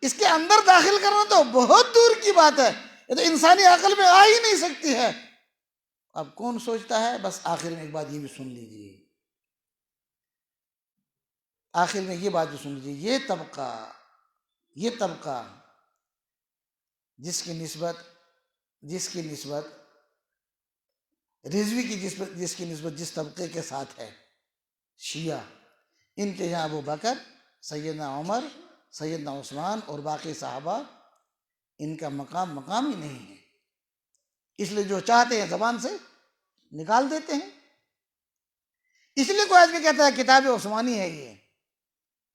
اس کے اندر داخل کرنا تو بہت دور کی بات ہے، یہ تو انسانی عقل میں آ ہی نہیں سکتی ہے۔ اب کون سوچتا ہے؟ بس آخر میں ایک بات یہ بھی سن لیجیے، آخر میں یہ بات بھی سن لیجیے، یہ طبقہ جس کی نسبت رضوی کی جس کی نسبت جس طبقے کے ساتھ ہے، شیعہ، ان کے یہاں ابو بکر، سیدنا عمر، سیدنا عثمان اور باقی صحابہ ان کا مقام مقام ہی نہیں ہے، اس لیے جو چاہتے ہیں زبان سے نکال دیتے ہیں۔ اس لیے کوئی آدمی کہتا ہے کتاب عثمانی ہے یہ،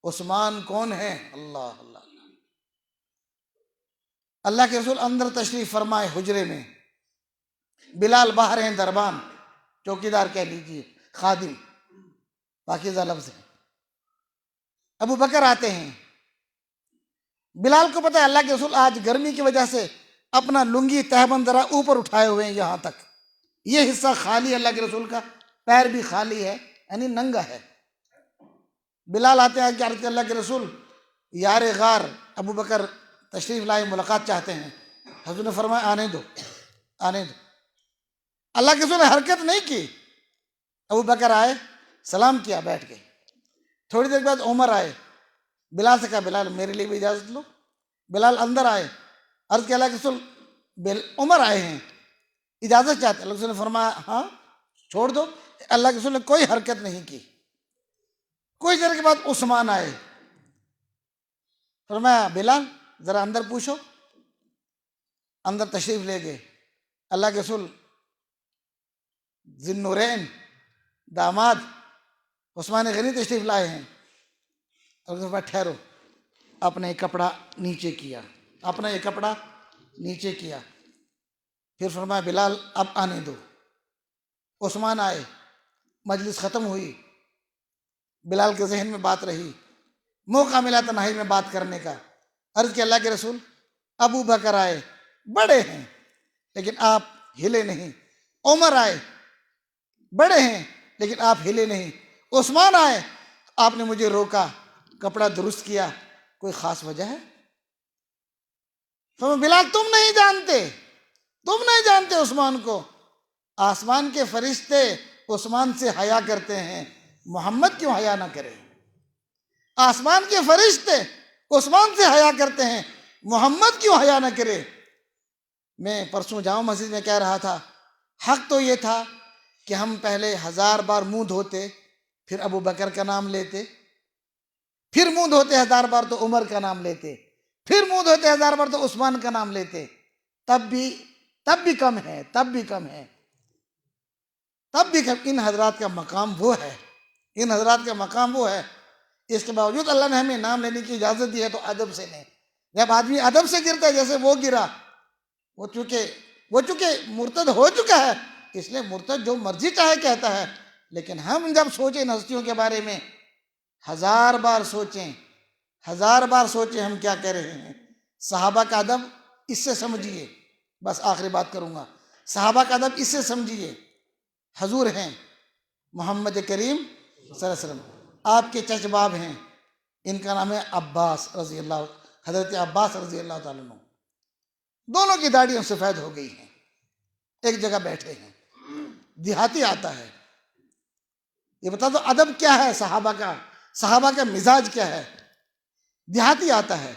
عثمان کون ہے؟ اللہ اللہ اللہ۔ اللہ کے رسول اندر تشریف فرمائے حجرے میں، بلال باہر ہیں دربان، چوکیدار کہہ لیجیے، خادم، پاکیزہ لفظ ہے۔ ابو بکر آتے ہیں، بلال کو پتہ ہے اللہ کے رسول آج گرمی کی وجہ سے اپنا لنگی تہبند ذرا اوپر اٹھائے ہوئے ہیں یہاں تک، یہ حصہ خالی ہے اللہ کے رسول کا، پیر بھی خالی ہے، یعنی ننگا ہے۔ بلال آتے ہیں کہ عرض کہ اللہ کے رسول یار غار ابو بکر تشریف لائے، ملاقات چاہتے ہیں۔ حضور نے فرمایا آنے دو، آنے دو۔ اللہ کے رسول نے حرکت نہیں کی، ابو بکر آئے، سلام کیا، بیٹھ گئے۔ تھوڑی دیر بعد عمر آئے، بلال سے کہا بلال میرے لیے بھی اجازت لو۔ بلال اندر آئے، عرض کہ اللہ کے رسول عمر آئے ہیں، اجازت چاہتے ہیں۔ اللہ کے رسول نے فرمایا ہاں چھوڑ دو۔ اللہ کے رسول نے کوئی حرکت نہیں کی۔ کچھ دیر کے بعد عثمان آئے، فرمایا بلال ذرا اندر پوچھو۔ اندر تشریف لے گئے۔ اللہ کے رسول ذی النورین داماد عثمان غنی تشریف لائے ہیں۔ اور ٹھہرو، اپنا ایک کپڑا نیچے کیا، اپنا ایک کپڑا نیچے کیا، پھر فرمایا بلال اب آنے دو۔ عثمان آئے، مجلس ختم ہوئی، بلال کے ذہن میں بات رہی، موقع ملا تنہائی میں بات کرنے کا۔ عرض کہ اللہ کے رسول ابو بکر آئے، بڑے ہیں لیکن آپ ہلے نہیں۔ عمر آئے، بڑے ہیں لیکن آپ ہلے نہیں۔ عثمان آئے، آپ نے مجھے روکا، کپڑا درست کیا، کوئی خاص وجہ ہے؟ فرمایا بلال تم نہیں جانتے عثمان کو، آسمان کے فرشتے عثمان سے حیا کرتے ہیں، محمد کیوں حیا نہ کرے؟ آسمان کے فرشتے عثمان سے حیا کرتے ہیں، محمد کیوں حیا نہ کرے؟ میں پرسوں جامع مسجد میں کہہ رہا تھا، حق تو یہ تھا کہ ہم پہلے 1000 بار منہ دھوتے، پھر ابو بکر کا نام لیتے، پھر منہ دھوتے 1000 بار تو عمر کا نام لیتے، پھر منہ دھوتے 1000 بار تو عثمان کا نام لیتے۔ تب بھی کم ہے، تب بھی کم۔ ان حضرات کا مقام وہ ہے، اس کے باوجود اللہ نے ہمیں نام لینے کی اجازت دی ہے تو ادب سے لیں۔ جب آدمی ادب سے گرتا ہے جیسے وہ گرا، وہ چونکہ مرتد ہو چکا ہے، اس لیے مرتد جو مرضی چاہے کہتا ہے، لیکن ہم جب سوچیں ان ہستیوں کے بارے میں، 1000 بار سوچیں ہم کیا کہہ رہے ہیں۔ صحابہ کا ادب اس سے سمجھیے، بس آخری بات کروں گا، صحابہ کا ادب اس سے سمجھیے۔ حضور ہیں محمد کریم صلی اللہ علیہ وسلم، آپ کے چچ باب ہیں، ان کا نام ہے عباس رضی اللہ، حضرت عباس رضی اللہ تعالیٰ عنہ، دونوں کی داڑھیاں سفید ہو گئی ہیں، ایک جگہ بیٹھے ہیں۔ دیہاتی آتا ہے، یہ بتا دو ادب کیا ہے صحابہ کا مزاج کیا ہے۔ دیہاتی آتا ہے،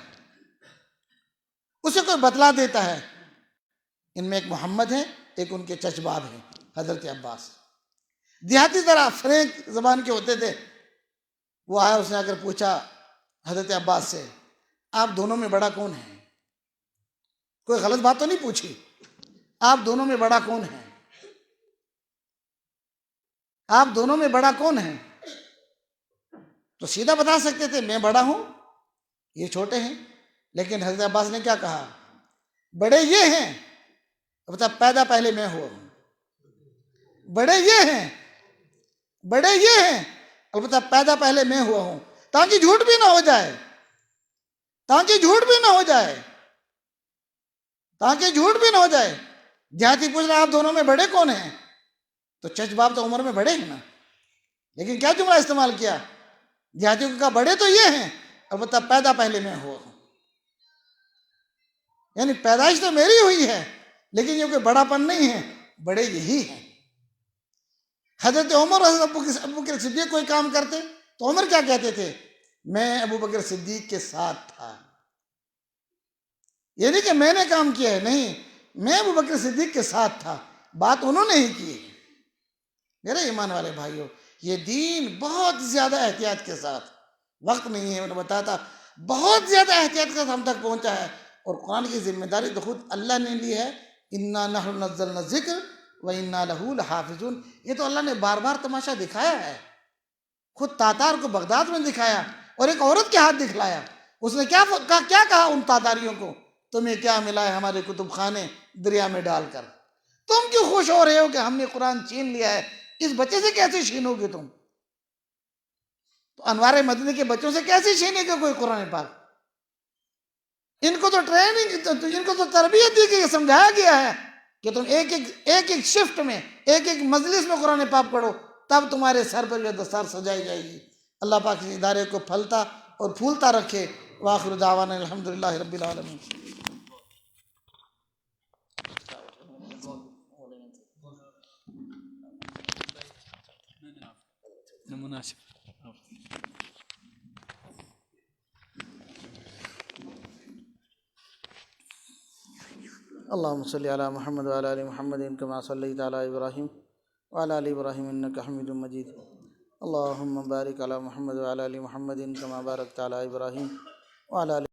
اسے کوئی بتلا دیتا ہے، ان میں ایک محمد ہے، ایک ان کے چچ باب ہیں حضرت عباس۔ دیہاتی ذرا فریک زبان کے ہوتے تھے، وہ آیا، اس نے آ کر پوچھا حضرت عباس سے آپ دونوں میں بڑا کون ہے؟ کوئی غلط بات تو نہیں پوچھی، آپ دونوں میں بڑا کون ہے؟ آپ دونوں میں بڑا کون ہے؟ تو سیدھا بتا سکتے تھے میں بڑا ہوں، یہ چھوٹے ہیں، لیکن حضرت عباس نے کیا کہا؟ بڑے یہ ہیں، البتہ پیدا پہلے میں ہوا ہوں۔ بڑے یہ ہیں البتہ پیدا پہلے میں ہوا ہوں، تاکہ جھوٹ بھی نہ ہو جائے، دیہاتی پوچھ رہا آپ دونوں میں بڑے کون ہیں؟ تو چچ باپ تو عمر میں بڑے ہیں نا، لیکن کیا جملہ استعمال کیا؟ دیہاتیوں کو کہا بڑے تو یہ ہیں البتہ پیدا پہلے میں ہوا ہوں، یعنی پیدائش تو میری ہوئی ہے لیکن یہ کوئی بڑا پن نہیں ہے، بڑے یہی ہیں۔ حضرت عمر اور حضرت ابو بکر صدیق کوئی کام کرتے تو عمر کیا کہتے تھے؟ میں ابو بکر صدیق کے ساتھ تھا، یہ نہیں کہ میں نے کام کیا ہے، نہیں، میں ابو بکر صدیق کے ساتھ تھا، بات انہوں نے ہی کی۔ میرے ایمان والے بھائیوں، یہ دین بہت زیادہ احتیاط کے ساتھ، وقت نہیں ہے میں نے بتایا تھا، بہت زیادہ احتیاط کے ساتھ ہم تک پہنچا ہے۔ اور قرآن کی ذمہ داری تو خود اللہ نے لی ہے، انا نحن نزلنا الذکر وانا لہ لحافظون. یہ تو اللہ نے بار بار تماشا دکھایا ہے، خود تاتار کو بغداد میں دکھایا اور ایک عورت کے ہاتھ دکھلایا. اس نے کیا کہا ان تاتاریوں کو؟ تمہیں کیا ملا ہے ہمارے کتب خانے دریا میں ڈال کر؟ تم کیوں خوش ہو رہے ہو کہ ہم نے قرآن چھین لیا ہے؟ اس بچے سے کیسے چھینو گے تم؟ تو انوار مدنی کے بچوں سے کیسے چھینے گا کوئی قرآن پاک؟ ان کو تو ٹریننگ، ان کو تو تربیت دی گئی، سمجھایا گیا ہے کہ تم ایک ایک شفٹ میں، ایک ایک مجلس میں قرآن پاک پڑھو، تب تمہارے سر پر یہ دستار سجائی جائے گی. اللہ پاک اس ادارے کو پھلتا اور پھولتا رکھے. وآخر دعوانا الحمدللہ رب العالمین. مناسب. اللہم صلی علی محمد وعلی آل محمد کما صلیت علی ابراہیم وعلی آل ابراہیم انک حمید مجید. اللہم بارک علی محمد وعلی آل محمد کما بارکت علی ابراہیم وعلی آل